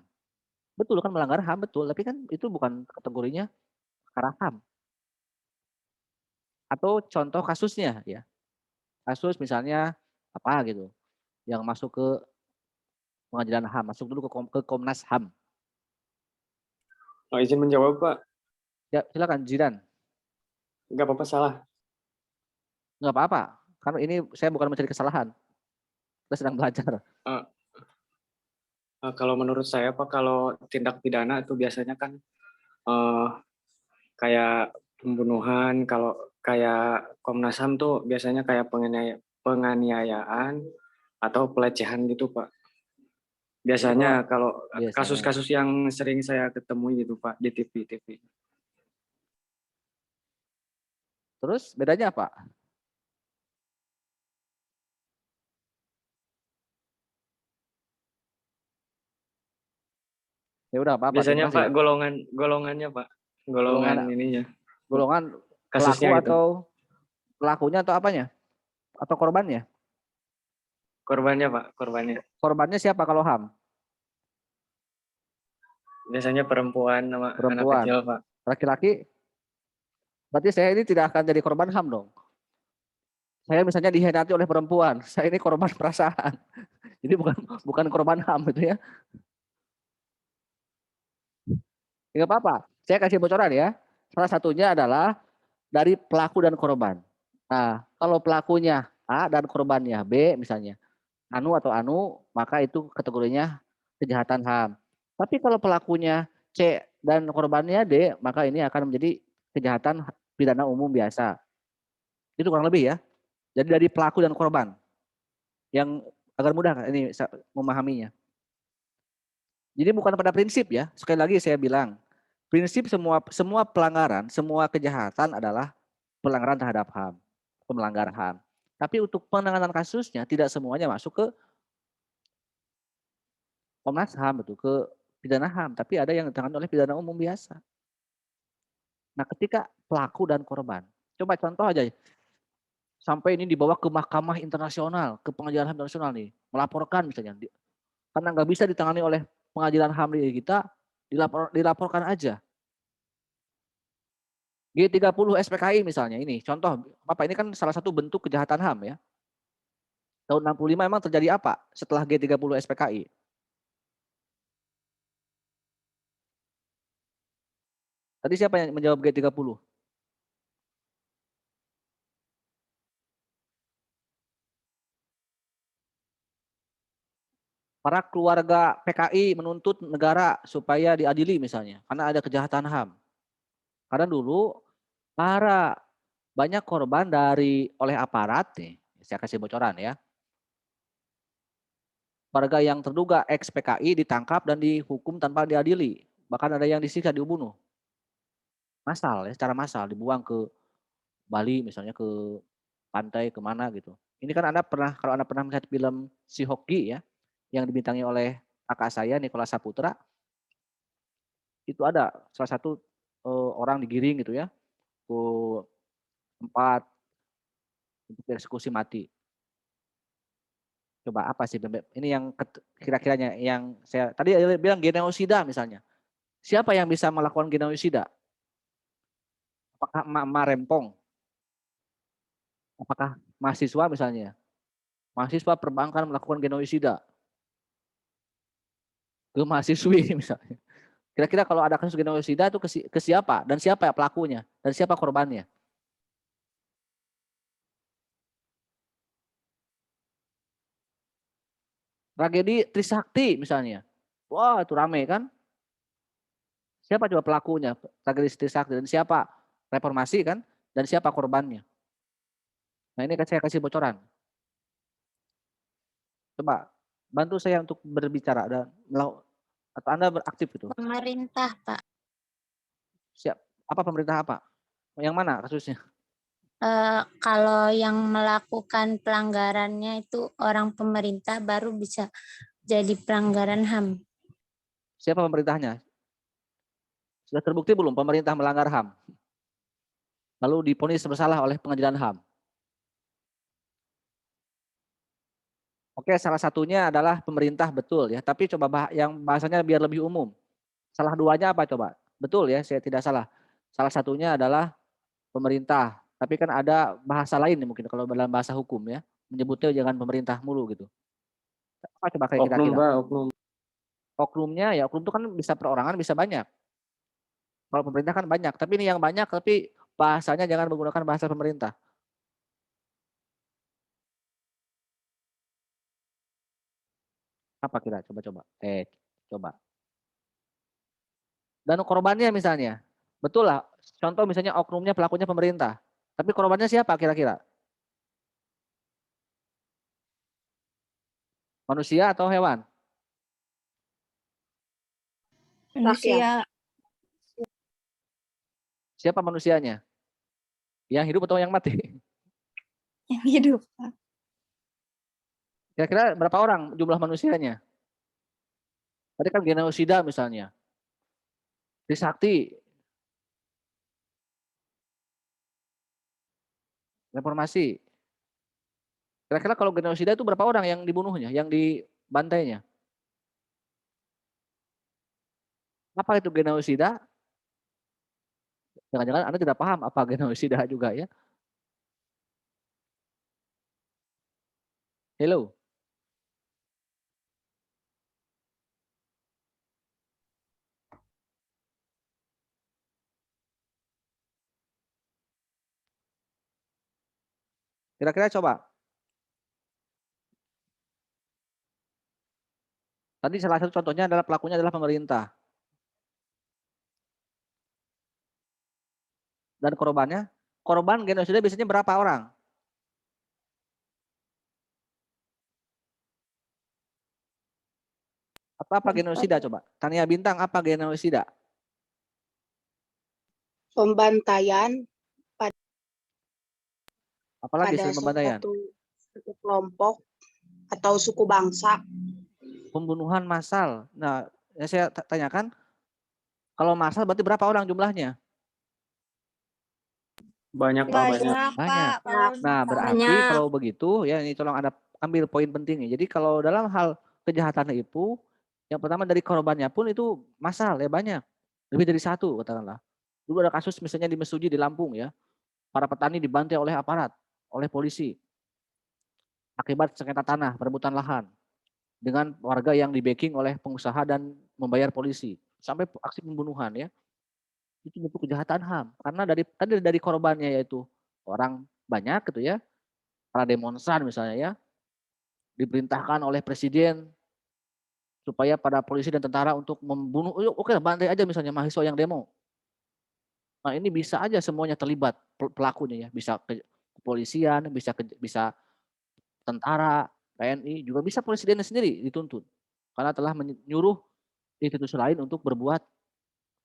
Betul kan melanggar HAM, betul. Tapi kan itu bukan kategorinya perkara HAM. Atau contoh kasusnya ya. Kasus misalnya apa gitu. Yang masuk ke pengadilan HAM. Masuk dulu ke Komnas HAM. Oh, izin menjawab, Pak. Ya, silakan Jidan. Enggak apa-apa, salah. Enggak apa-apa. Karena ini saya bukan mencari kesalahan. Kita sedang belajar. Kalau menurut saya, Pak, kalau tindak pidana itu biasanya kan kayak pembunuhan, kalau kayak Komnas HAM tuh biasanya kayak penganiayaan atau pelecehan gitu, Pak. Biasanya kalau kasus-kasus yang sering saya ketemui gitu, Pak, di TV. Terus bedanya apa? Ya udah apa-apa. Biasanya Pak golongannya Pak, golongan ininya. Golongan kasusnya pelaku gitu. Atau pelakunya atau apanya? Atau korbannya? Korbannya Pak, korbannya. Korbannya siapa kalau HAM? Biasanya perempuan sama anak kecil Pak. Laki-laki? Berarti saya ini tidak akan jadi korban HAM dong. Saya misalnya dihianati oleh perempuan, saya ini korban perasaan. Jadi bukan korban HAM gitu ya. Enggak apa-apa. Saya kasih bocoran ya. Salah satunya adalah dari pelaku dan korban. Nah, kalau pelakunya A dan korbannya B misalnya, anu, maka itu kategorinya kejahatan HAM. Tapi kalau pelakunya C dan korbannya D, maka ini akan menjadi kejahatan pidana umum biasa. Itu kurang lebih ya. Jadi dari pelaku dan korban. Yang agar mudah ini memahaminya. Jadi bukan pada prinsip ya. Sekali lagi saya bilang, prinsip semua pelanggaran, semua kejahatan adalah pelanggaran terhadap HAM. pemelanggar HAM. Tapi untuk penanganan kasusnya tidak semuanya masuk ke Komnas HAM, betul, ke pidana HAM, tapi ada yang ditangani oleh pidana umum biasa. Nah, ketika pelaku dan korban, coba contoh aja, sampai ini dibawa ke mahkamah internasional, ke pengadilan HAM internasional nih, melaporkan misalnya, karena nggak bisa ditangani oleh pengadilan HAM di kita, dilaporkan aja. G30 SPKI misalnya, ini contoh, apa ini kan salah satu bentuk kejahatan HAM ya. Tahun 65 memang terjadi apa setelah G30 SPKI? Tadi siapa yang menjawab G30? Para keluarga PKI menuntut negara supaya diadili misalnya, karena ada kejahatan HAM. Karena dulu banyak korban oleh aparat, nih, saya kasih bocoran ya. Warga yang terduga ex PKI ditangkap dan dihukum tanpa diadili. Bahkan ada yang disiksa, dibunuh. Massal ya, secara massal dibuang ke Bali misalnya, ke pantai kemana gitu. Ini kan kalau Anda pernah melihat film Si Hoki ya, yang dibintangi oleh kakak saya Nicholas Saputra, itu ada salah satu orang digiring gitu ya ke tempat untuk dieksekusi mati. Coba apa sih ini yang kira-kiranya yang saya tadi bilang genosida misalnya. Siapa yang bisa melakukan genosida? Apakah emak-emak rempong? Apakah mahasiswa misalnya? Mahasiswa perbankan melakukan genosida ke mahasiswi misalnya. Kira-kira kalau ada kasus genosida itu ke siapa? Dan siapa ya pelakunya? Dan siapa korbannya? Tragedi Trisakti misalnya. Wah, itu rame kan? Siapa coba pelakunya? Tragedi Trisakti, dan siapa? Reformasi kan? Dan siapa korbannya? Nah, ini saya kasih bocoran. Coba bantu saya untuk berbicara atau Anda beraktif gitu. Pemerintah, Pak. Siap. Apa pemerintah apa? Yang mana kasusnya? Kalau yang melakukan pelanggarannya itu orang pemerintah, baru bisa jadi pelanggaran HAM. Siapa pemerintahnya? Sudah terbukti belum pemerintah melanggar HAM? Lalu divonis bersalah oleh pengadilan HAM. Oke, salah satunya adalah pemerintah, betul ya. Tapi coba yang bahasanya biar lebih umum. Salah duanya apa coba? Betul ya, saya tidak salah. Salah satunya adalah pemerintah. Tapi kan ada bahasa lain nih mungkin kalau dalam bahasa hukum ya. Menyebutnya jangan pemerintah mulu gitu. Apa coba kayak Oknum, kira-kira? Pak, oknum. Oknumnya ya, oknum itu kan bisa perorangan, bisa banyak. Kalau pemerintah kan banyak. Tapi ini yang banyak, tapi bahasanya jangan menggunakan bahasa pemerintah. Apa kira? Coba-coba. Coba. Dan korbannya misalnya. Betul lah. Contoh misalnya oknumnya pelakunya pemerintah. Tapi korbannya siapa kira-kira? Manusia atau hewan? Manusia. Siapa manusianya? Yang hidup atau yang mati? Yang hidup, Pak. Kira-kira berapa orang jumlah manusianya? Tadi kan genosida misalnya. Trisakti. Reformasi. Kira-kira kalau genosida itu berapa orang yang dibunuhnya, yang dibantainya? Apa itu genosida? Jangan-jangan Anda tidak paham apa genosida juga ya. Hello. Kira-kira coba. Tadi salah satu contohnya adalah pelakunya adalah pemerintah. Dan korbannya? Korban genosida biasanya berapa orang? Apa genosida coba? Tania Bintang, apa genosida? Pembantaian Apalagi pada selain pembantaian? suatu suku kelompok atau suku bangsa. Pembunuhan massal. Nah, yang saya tanyakan, kalau massal berarti berapa orang jumlahnya? Banyak Pak, banyak. Banyak. Nah, berarti kalau begitu ya ini tolong ada ambil poin pentingnya. Jadi kalau dalam hal kejahatan itu, yang pertama dari korbannya pun itu massal ya banyak. Lebih dari satu katakanlah. Dulu ada kasus misalnya di Mesuji di Lampung ya. Para petani dibantai oleh aparat, oleh polisi. Akibat sengketa tanah, perebutan lahan. Dengan warga yang di-backing oleh pengusaha dan membayar polisi. Sampai aksi pembunuhan ya. Itu bentuk kejahatan HAM. Karena dari korbannya yaitu orang banyak gitu ya. Para demonstran misalnya ya. Diperintahkan oleh presiden supaya pada polisi dan tentara untuk membunuh. Oke, bantai aja misalnya mahasiswa yang demo. Nah, ini bisa aja semuanya terlibat pelakunya ya. Bisa kepolisian, bisa tentara, TNI, juga bisa presidennya sendiri dituntut. Karena telah menyuruh institusi lain untuk berbuat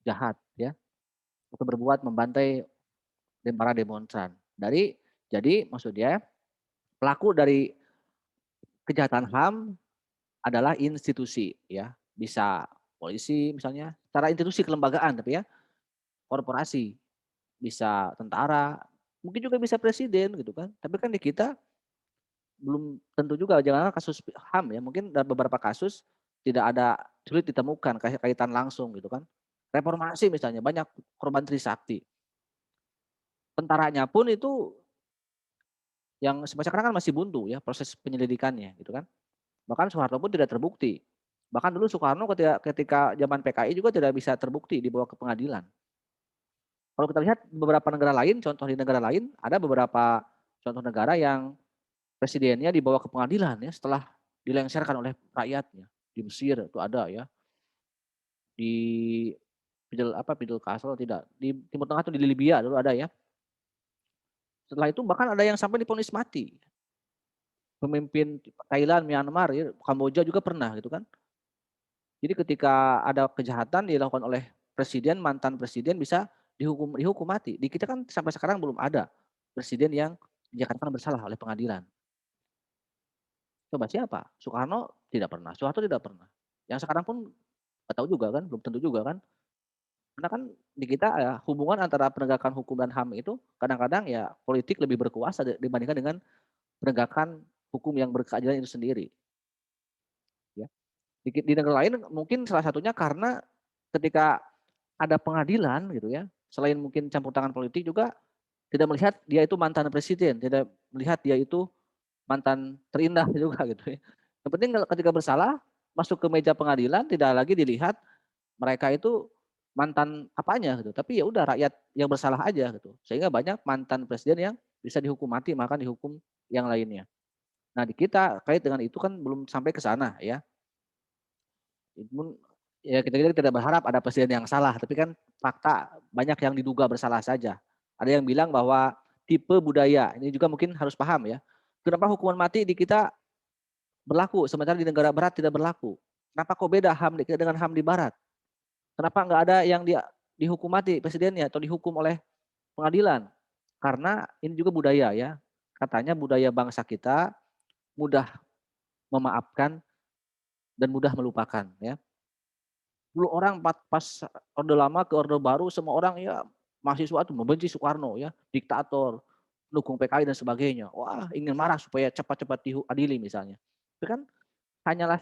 jahat ya. Untuk berbuat membantai para demonstran. Jadi maksudnya pelaku dari kejahatan HAM adalah institusi ya. Bisa polisi misalnya, secara institusi kelembagaan tapi ya. Korporasi, bisa tentara, mungkin juga bisa presiden gitu kan. Tapi kan di kita belum tentu juga, jangan kasus HAM ya, mungkin dalam beberapa kasus tidak ada, sulit ditemukan kaitan langsung gitu kan. Reformasi misalnya, banyak korban Trisakti. Tentaranya pun itu yang sampai sekarang kan masih buntu ya proses penyelidikannya gitu kan. Bahkan Soeharto pun tidak terbukti. Bahkan dulu Soekarno ketika zaman PKI juga tidak bisa terbukti dibawa ke pengadilan. Kalau kita lihat beberapa negara lain, contoh di negara lain, ada beberapa contoh negara yang presidennya dibawa ke pengadilan ya setelah dilengsarkan oleh rakyatnya. Di Mesir itu ada ya. Di Fidel Castro tidak. Di Timur Tengah itu di Libya dulu ada ya. Setelah itu bahkan ada yang sampai divonis mati. Pemimpin Thailand, Myanmar, ya, Kamboja juga pernah gitu kan. Jadi ketika ada kejahatan dilakukan oleh presiden, mantan presiden bisa dihukum mati. Di kita kan sampai sekarang belum ada presiden yang dinyatakan bersalah oleh pengadilan. Coba siapa? Soekarno tidak pernah, Soeharto tidak pernah. Yang sekarang pun nggak tahu juga kan, belum tentu juga kan. Karena kan di kita ya, hubungan antara penegakan hukum dan HAM itu kadang-kadang ya politik lebih berkuasa dibandingkan dengan penegakan hukum yang berkeadilan itu sendiri. Ya. Di negara lain mungkin salah satunya karena ketika ada pengadilan gitu ya, selain mungkin campur tangan politik juga tidak melihat dia itu mantan presiden, tidak melihat dia itu mantan terindah juga gitu ya. Yang penting ketika bersalah masuk ke meja pengadilan tidak lagi dilihat mereka itu mantan apanya gitu, tapi ya udah rakyat yang bersalah aja gitu. Sehingga banyak mantan presiden yang bisa dihukum mati maka dihukum yang lainnya. Nah, di kita kait dengan itu kan belum sampai ke sana ya. Ya kita tidak berharap ada presiden yang salah, tapi kan fakta banyak yang diduga bersalah saja. Ada yang bilang bahwa tipe budaya, ini juga mungkin harus paham ya. Kenapa hukuman mati di kita berlaku, sementara di negara barat tidak berlaku? Kenapa kok beda HAM dengan HAM di barat? Kenapa nggak ada yang dihukum mati presidennya atau dihukum oleh pengadilan? Karena ini juga budaya ya. Katanya budaya bangsa kita mudah memaafkan dan mudah melupakan ya. Dulu orang pas Orde Lama ke Orde Baru semua orang ya mahasiswa itu membenci Soekarno ya, diktator, dukung PKI dan sebagainya. Wah, ingin marah supaya cepat-cepat diadili misalnya. Itu kan hanyalah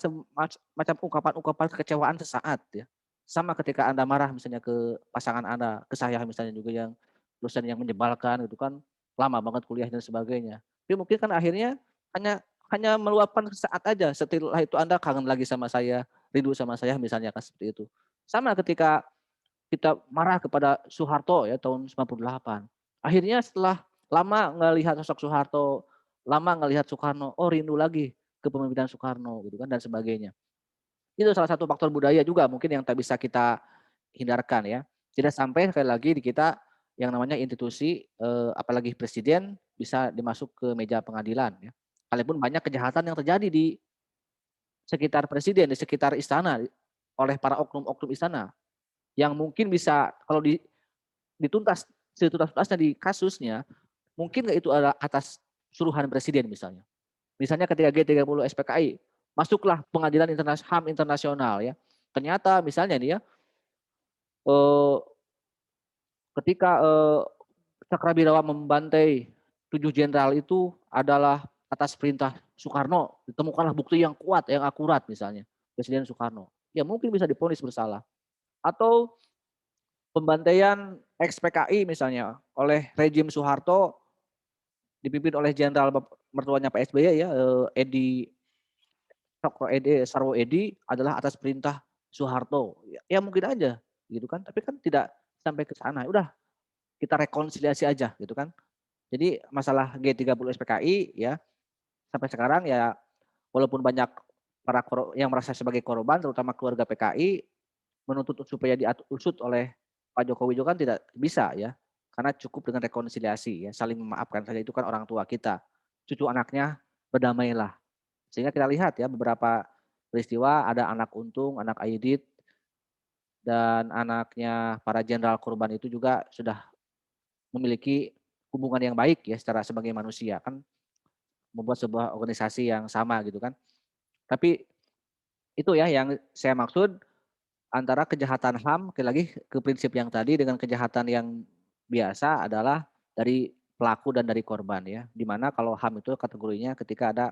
macam ungkapan-ungkapan kekecewaan sesaat ya. Sama ketika Anda marah misalnya ke pasangan Anda, ke saya misalnya juga yang dosen yang menyebalkan gitu kan, lama banget kuliah dan sebagainya. Tapi mungkin kan akhirnya hanya meluapkan sesaat aja. Setelah itu Anda kangen lagi sama saya, rindu sama saya misalnya kan seperti itu. Sama ketika kita marah kepada Soeharto ya tahun 98. Akhirnya setelah lama ngelihat sosok Soeharto, lama ngelihat Soekarno, oh rindu lagi kepemimpinan Soekarno gitu kan dan sebagainya. Itu salah satu faktor budaya juga mungkin yang tak bisa kita hindarkan ya. Tidak sampai sekali lagi di kita yang namanya institusi apalagi presiden bisa dimasuk ke meja pengadilan ya. Kalaupun banyak kejahatan yang terjadi di sekitar presiden, di sekitar istana oleh para oknum-oknum istana yang mungkin bisa kalau dituntasnya di kasusnya, mungkin nggak itu ada atas suruhan presiden misalnya. Misalnya ketika G30 SPKI, masuklah pengadilan HAM internasional ya. Ternyata misalnya nih ya, ketika Cakrabirawa membantai 7 jenderal itu adalah atas perintah Soekarno, ditemukanlah bukti yang kuat, yang akurat misalnya, Presiden Soekarno. Ya mungkin bisa divonis bersalah. Atau pembantaian ex-PKI misalnya oleh rejim Soeharto dipimpin oleh jenderal mertuanya Pak SBY ya, Sarwo Edi adalah atas perintah Soeharto. Ya mungkin aja gitu kan, tapi kan tidak sampai ke sana. Udah kita rekonsiliasi aja gitu kan. Jadi masalah G30 SPKI ya sampai sekarang ya walaupun banyak para yang merasa sebagai korban terutama keluarga PKI menuntut supaya diusut oleh Pak Jokowi juga kan tidak bisa ya. Karena cukup dengan rekonsiliasi ya, saling memaafkan saja, itu kan orang tua kita. Cucu anaknya berdamailah. Sehingga kita lihat ya beberapa peristiwa ada anak Untung, anak Aidit dan anaknya para jenderal korban itu juga sudah memiliki hubungan yang baik ya secara sebagai manusia, kan membuat sebuah organisasi yang sama gitu kan. Tapi itu ya yang saya maksud antara kejahatan HAM lagi ke prinsip yang tadi dengan kejahatan yang biasa adalah dari pelaku dan dari korban ya. Dimana kalau HAM itu kategorinya ketika ada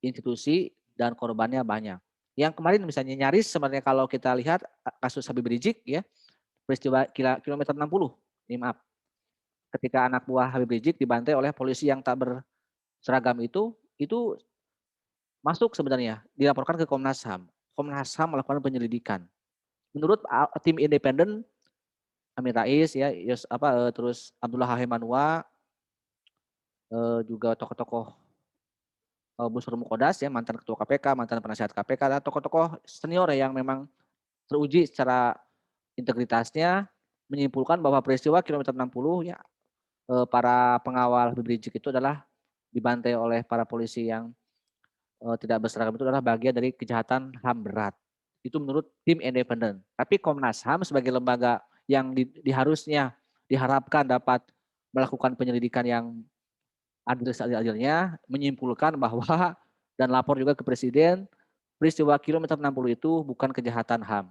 institusi dan korbannya banyak. Yang kemarin misalnya nyaris sebenarnya kalau kita lihat kasus Habib Rizik ya, peristiwa kilometer 60, maaf. Ketika anak buah Habib Rizik dibantai oleh polisi yang tak berseragam itu masuk sebenarnya dilaporkan ke Komnas HAM. Komnas HAM melakukan penyelidikan. Menurut tim independen Amin Rais ya, terus Abdullah Hahemanua, juga tokoh-tokoh Busro Mukodas ya, mantan ketua KPK, mantan penasihat KPK, dan tokoh-tokoh senior yang memang teruji secara integritasnya menyimpulkan bahwa peristiwa kilometer 60 ya para pengawal Habib Rizik itu adalah dibantai oleh para polisi yang tidak berseragam itu adalah bagian dari kejahatan HAM berat. Itu menurut tim independen. Tapi Komnas HAM sebagai lembaga yang harusnya diharapkan dapat melakukan penyelidikan yang adil seadil-adilnya menyimpulkan bahwa dan lapor juga ke Presiden peristiwa kilometer 60 itu bukan kejahatan HAM.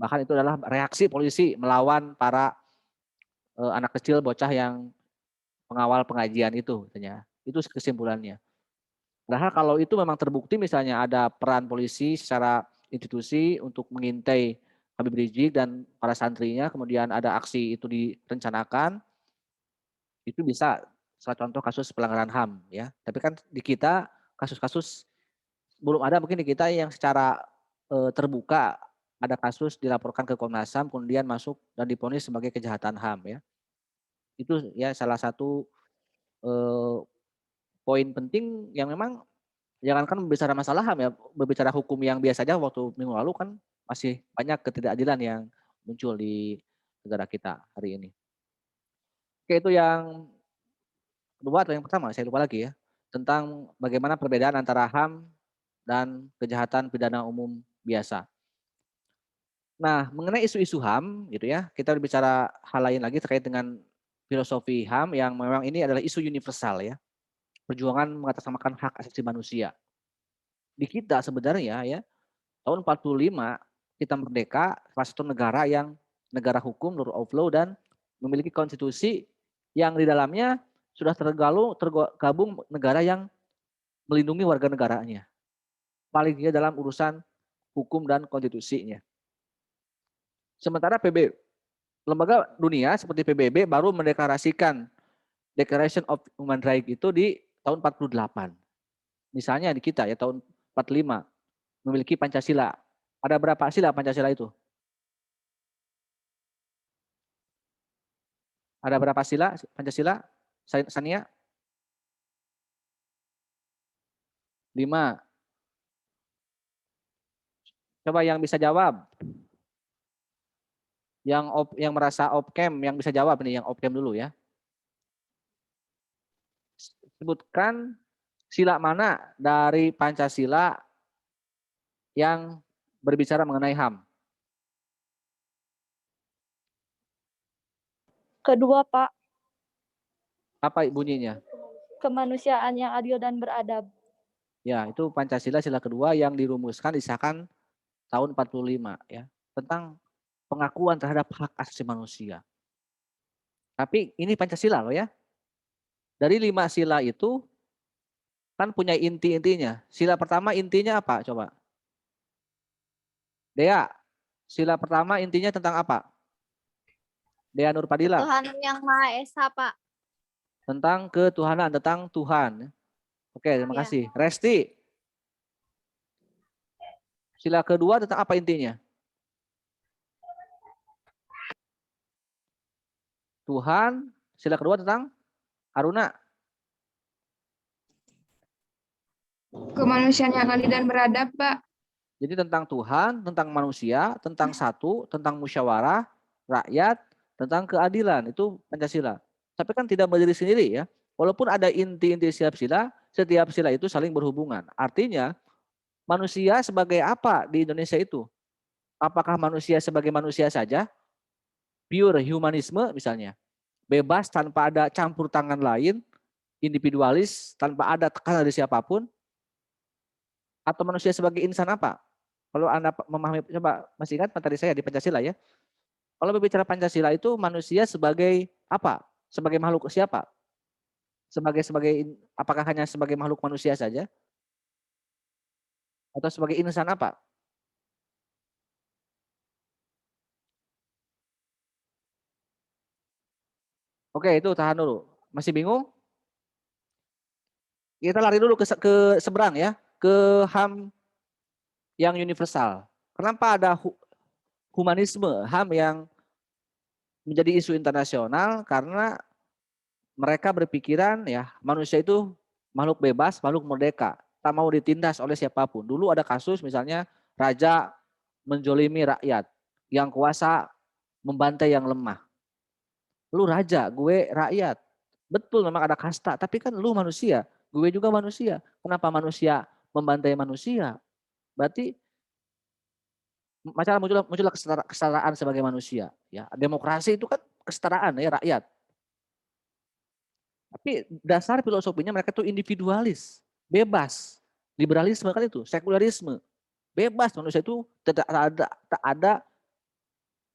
Bahkan itu adalah reaksi polisi melawan para anak kecil bocah yang pengawal pengajian itu. Itu kesimpulannya. Padahal kalau itu memang terbukti misalnya ada peran polisi secara institusi untuk mengintai Habib Rizik dan para santrinya, kemudian ada aksi itu direncanakan, itu bisa salah contoh kasus pelanggaran HAM ya. Tapi kan di kita kasus-kasus belum ada mungkin di kita yang secara terbuka ada kasus dilaporkan ke Komnas HAM kemudian masuk dan divonis sebagai kejahatan HAM ya. Itu ya salah satu poin penting yang memang jangankan berbicara masalah HAM ya, berbicara hukum yang biasa aja waktu minggu lalu kan masih banyak ketidakadilan yang muncul di negara kita hari ini. Oke, itu yang kedua atau yang pertama, saya lupa lagi ya, tentang bagaimana perbedaan antara HAM dan kejahatan pidana umum biasa. Nah, mengenai isu-isu HAM gitu ya, kita berbicara hal lain lagi terkait dengan filosofi HAM yang memang ini adalah isu universal ya. Perjuangan mengatasnamakan hak asasi manusia. Di kita sebenarnya ya, tahun 45 kita merdeka, salah satu negara yang negara hukum, rule of law dan memiliki konstitusi yang di dalamnya sudah tergabung negara yang melindungi warga negaranya. Paling tidak dalam urusan hukum dan konstitusinya. Sementara lembaga dunia seperti PBB baru mendeklarasikan Declaration of Human Rights itu di tahun 48. Misalnya di kita ya tahun 45 memiliki Pancasila. Ada berapa sila Pancasila itu? Ada berapa sila Pancasila? Sania? 5. Coba yang bisa jawab. Yang merasa opkem, yang bisa jawab nih, yang opkem dulu ya. Sebutkan sila mana dari Pancasila yang berbicara mengenai HAM? Kedua, Pak. Apa bunyinya? Kemanusiaan yang adil dan beradab. Ya, itu Pancasila sila kedua yang dirumuskan disahkan tahun 45 ya, tentang pengakuan terhadap hak asasi manusia. Tapi ini Pancasila loh ya. Dari 5 sila itu kan punya inti-intinya. Sila pertama intinya apa? Coba. Dea, sila pertama intinya tentang apa? Dea Nurpadila. Ketuhanan yang Maha Esa, Pak. Tentang ketuhanan, tentang Tuhan. Oke, terima kasih. Resti. Sila kedua tentang apa intinya? Tuhan. Sila kedua tentang Aruna. Kemanusiaan yang adil dan beradab, Pak. Jadi tentang Tuhan, tentang manusia, tentang satu, tentang musyawarah, rakyat, tentang keadilan. Itu Pancasila. Tapi kan tidak berdiri sendiri ya. Walaupun ada inti-inti setiap sila itu saling berhubungan. Artinya manusia sebagai apa di Indonesia itu? Apakah manusia sebagai manusia saja? Pure humanisme misalnya. Bebas tanpa ada campur tangan lain, individualis, tanpa ada tekanan dari siapapun? Atau manusia sebagai insan apa? Kalau Anda memahami, coba masih ingat materi saya di Pancasila ya. Kalau berbicara Pancasila itu manusia sebagai apa? Sebagai makhluk siapa? Sebagai apakah hanya sebagai makhluk manusia saja? Atau sebagai insan apa? Oke, itu tahan dulu. Masih bingung? Kita lari dulu ke seberang ya, ke HAM yang universal. Kenapa ada humanisme, HAM yang menjadi isu internasional? Karena mereka berpikiran ya manusia itu makhluk bebas, makhluk merdeka, tak mau ditindas oleh siapapun. Dulu ada kasus misalnya raja menjolimi rakyat, yang kuasa membantai yang lemah. Lu raja, gue rakyat. Betul memang ada kasta, tapi kan lu manusia, gue juga manusia. Kenapa manusia membantai manusia? Berarti masalah muncullah kesetaraan sebagai manusia. Ya, demokrasi itu kan kesetaraan ya rakyat. Tapi dasar filosofinya mereka itu individualis, bebas. Liberalisme kan itu, sekularisme. Bebas, manusia itu tak ada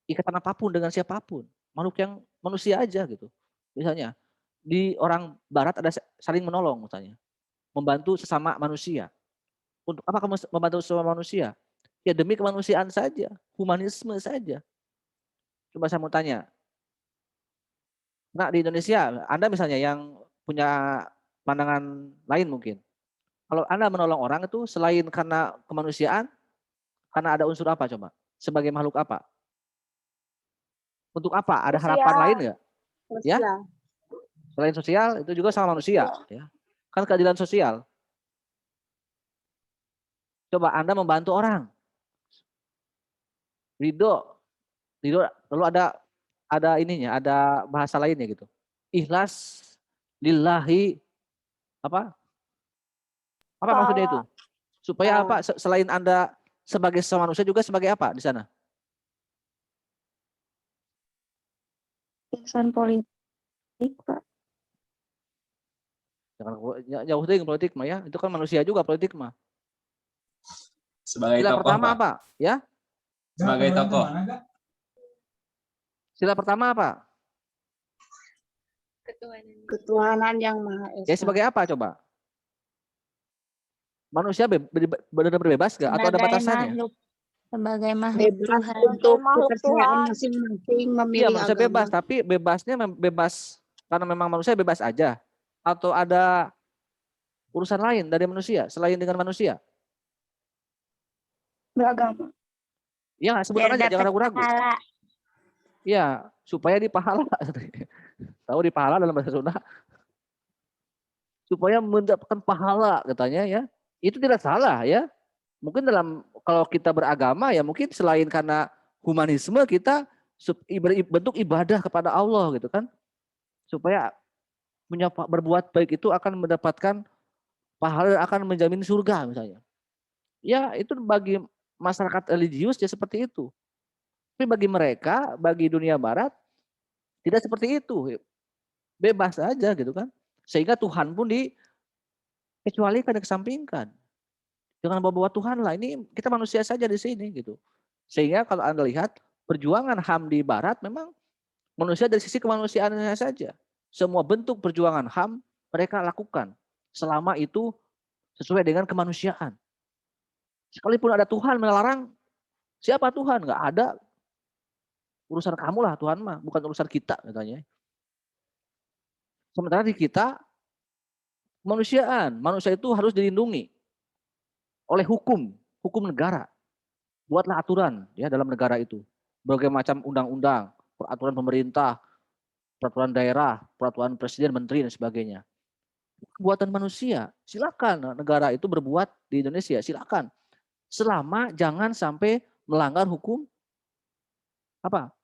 ikatan apapun dengan siapapun. Makhluk yang manusia aja gitu. Misalnya di orang barat ada saling menolong misalnya. Membantu sesama manusia. Untuk apa kamu membantu sesama manusia? Ya demi kemanusiaan saja, humanisme saja. Coba saya mau tanya. Nah di Indonesia, Anda misalnya yang punya pandangan lain mungkin. Kalau Anda menolong orang itu selain karena kemanusiaan, karena ada unsur apa coba? Sebagai makhluk apa? Untuk apa? Ada harapan lain nggak? Ya? Selain sosial, itu juga sama manusia. Ya. Kan keadilan sosial. Coba Anda membantu orang. Ridho lalu ada ininya, ada bahasa lainnya gitu. Ikhlas lillahi apa? Apa maksudnya itu? Supaya apa? Selain Anda sebagai sesama manusia juga sebagai apa di sana? Insan politik, Pak. Jangan jauh dari politik mah ya. Itu kan manusia juga politik mah. Sebagai Sila tokoh, pertama Pak. apa? Ya? Sebagai tokoh. Sila pertama apa? Ketuhanan yang Maha Esa. Ya sebagai apa coba? Manusia benar-benar bebas gak? Atau ada batasannya? Sebagai makhluk Bebas Tuhan. untuk Makhluk kepercayaan Tuhan. masing-masing Iya memilih manusia agama. bebas, tapi bebasnya bebas karena memang manusia bebas aja. Atau ada urusan lain dari manusia, selain dengan manusia? Beragama. Iya sebutkan aja, jangan ragu-ragu. Iya, supaya dipahala. Tahu dipahala dalam bahasa Sunda? Supaya mendapatkan pahala katanya ya. Itu tidak salah ya. Mungkin kalau kita beragama ya mungkin selain karena humanisme kita bentuk ibadah kepada Allah gitu kan. Supaya berbuat baik itu akan mendapatkan pahala, akan menjamin surga misalnya. Ya itu bagi masyarakat religius ya seperti itu. Tapi bagi mereka, bagi dunia barat tidak seperti itu. Bebas aja gitu kan. Sehingga Tuhan pun dikecualikan, dikesampingkan. Jangan bawa-bawa Tuhan lah. Ini kita manusia saja di sini gitu. Sehingga kalau Anda lihat perjuangan HAM di Barat memang manusia dari sisi kemanusiaannya saja. Semua bentuk perjuangan HAM mereka lakukan selama itu sesuai dengan kemanusiaan. Sekalipun ada Tuhan melarang, siapa Tuhan? Nggak ada. Urusan kamu lah Tuhan mah, bukan urusan kita katanya. Sementara di kita kemanusiaan, manusia itu harus dilindungi oleh hukum negara. Buatlah aturan ya dalam negara itu. Berbagai macam undang-undang, peraturan pemerintah, peraturan daerah, peraturan presiden, menteri dan sebagainya. Buatan manusia, silakan negara itu berbuat di Indonesia, silakan. Selama jangan sampai melanggar hukum apa?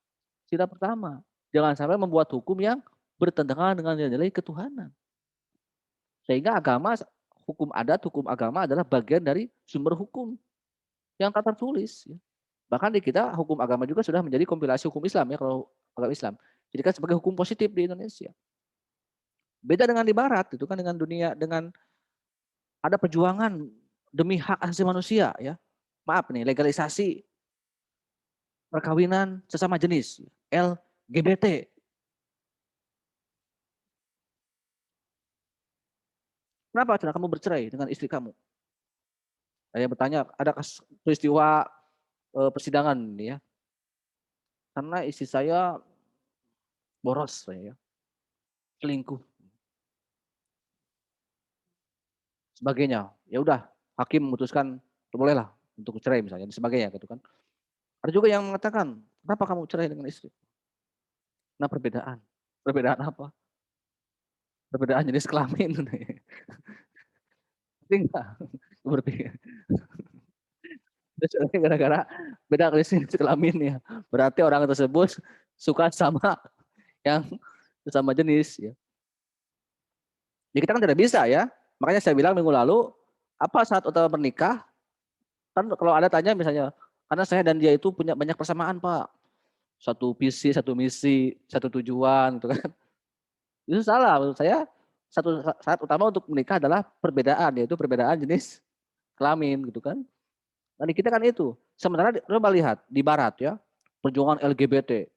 Sila pertama. Jangan sampai membuat hukum yang bertentangan dengan nilai-nilai ketuhanan. Sehingga hukum adat, hukum agama adalah bagian dari sumber hukum yang tak tertulis. Bahkan di kita hukum agama juga sudah menjadi kompilasi hukum Islam ya kalau agama Islam. Jadi kan sebagai hukum positif di Indonesia. Beda dengan di Barat itu kan dengan dunia dengan ada perjuangan demi hak asasi manusia ya. Maaf nih legalisasi perkawinan sesama jenis LGBT. Kenapa kamu bercerai dengan istri kamu? Saya bertanya, ada peristiwa persidangan ya. Karena istri saya boros ya. Selingkuh. Sebagainya. Ya udah, hakim memutuskan bolehlah untuk cerai misalnya, dan sebagainya gitu kan. Ada juga yang mengatakan, kenapa kamu cerai dengan istri? Nah, perbedaan. Perbedaan apa? Perbedaan jenis kelamin. Enggak. Berbeda. Gara-gara beda jenis kelamin ya. Berarti orang tersebut suka sama yang sesama jenis ya. Jadi kita kan tidak bisa ya. Makanya saya bilang minggu lalu, apa saat utama bernikah? Kan kalau ada tanya misalnya, karena saya dan dia itu punya banyak persamaan Pak. Satu visi, satu misi, satu tujuan gitu kan. Itu salah menurut saya. Satu saat utama untuk menikah adalah perbedaan, yaitu perbedaan jenis kelamin gitu kan. Nah di kita kan itu. Sementara coba lihat di Barat ya, perjuangan LGBT.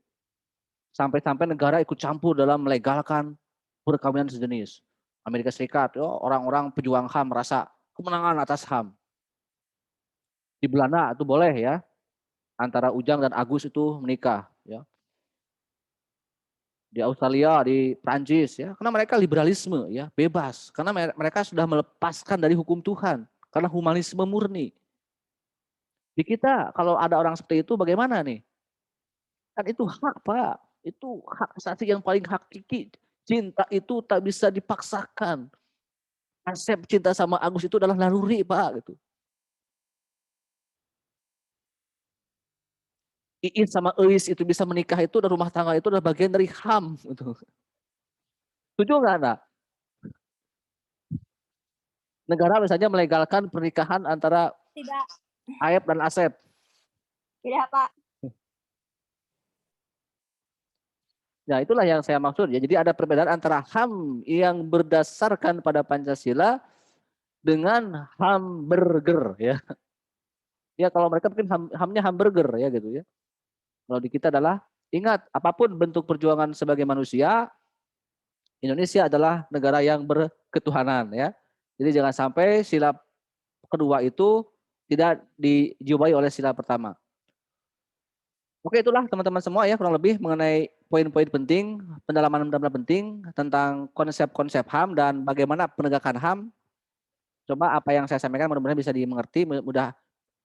Sampai-sampai negara ikut campur dalam melegalkan perkawinan sejenis. Amerika Serikat, orang-orang pejuang HAM merasa kemenangan atas HAM. Di Belanda itu boleh ya, antara Ujang dan Agus itu menikah. Ya. Di Australia, di Prancis, ya, karena mereka liberalisme, ya, bebas. Karena mereka sudah melepaskan dari hukum Tuhan, karena humanisme murni. Di kita, kalau ada orang seperti itu, bagaimana nih? Kan itu hak Pak, itu hak asasi yang paling hakiki. Cinta itu tak bisa dipaksakan. Asep cinta sama Agus itu adalah naluri Pak. Gitu. Iin sama Eis itu bisa menikah itu dan rumah tangga itu adalah bagian dari HAM. Gitu. Setuju nggak Anda? Negara misalnya melegalkan pernikahan antara Tidak. Aep dan Asep. Tidak Pak. Nah itulah yang saya maksud ya. Jadi ada perbedaan antara HAM yang berdasarkan pada Pancasila dengan hamburger ya. Ya kalau mereka mungkin HAM-nya hamburger ya gitu ya. Kalau di kita adalah ingat apapun bentuk perjuangan sebagai manusia, Indonesia adalah negara yang berketuhanan ya. Jadi jangan sampai sila kedua itu tidak dijumpai oleh sila pertama. Oke itulah teman-teman semua ya kurang lebih mengenai poin-poin penting, pendalaman-pendalaman penting tentang konsep-konsep HAM dan bagaimana penegakan HAM. Coba apa yang saya sampaikan mudah-mudahan bisa dimengerti, mudah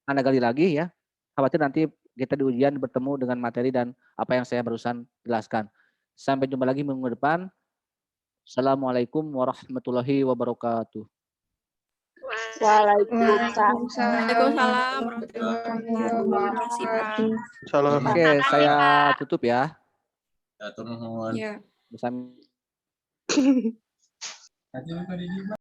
Anda gali lagi ya. Khawatir nanti kita di ujian bertemu dengan materi dan apa yang saya barusan jelaskan. Sampai jumpa lagi minggu depan. Assalamualaikum warahmatullahi wabarakatuh. Waalaikumsalam. Waalaikumsalam warahmatullahi wabarakatuh. Salam. Oke, saya tutup ya. Ya, turun. Ya. Bersama.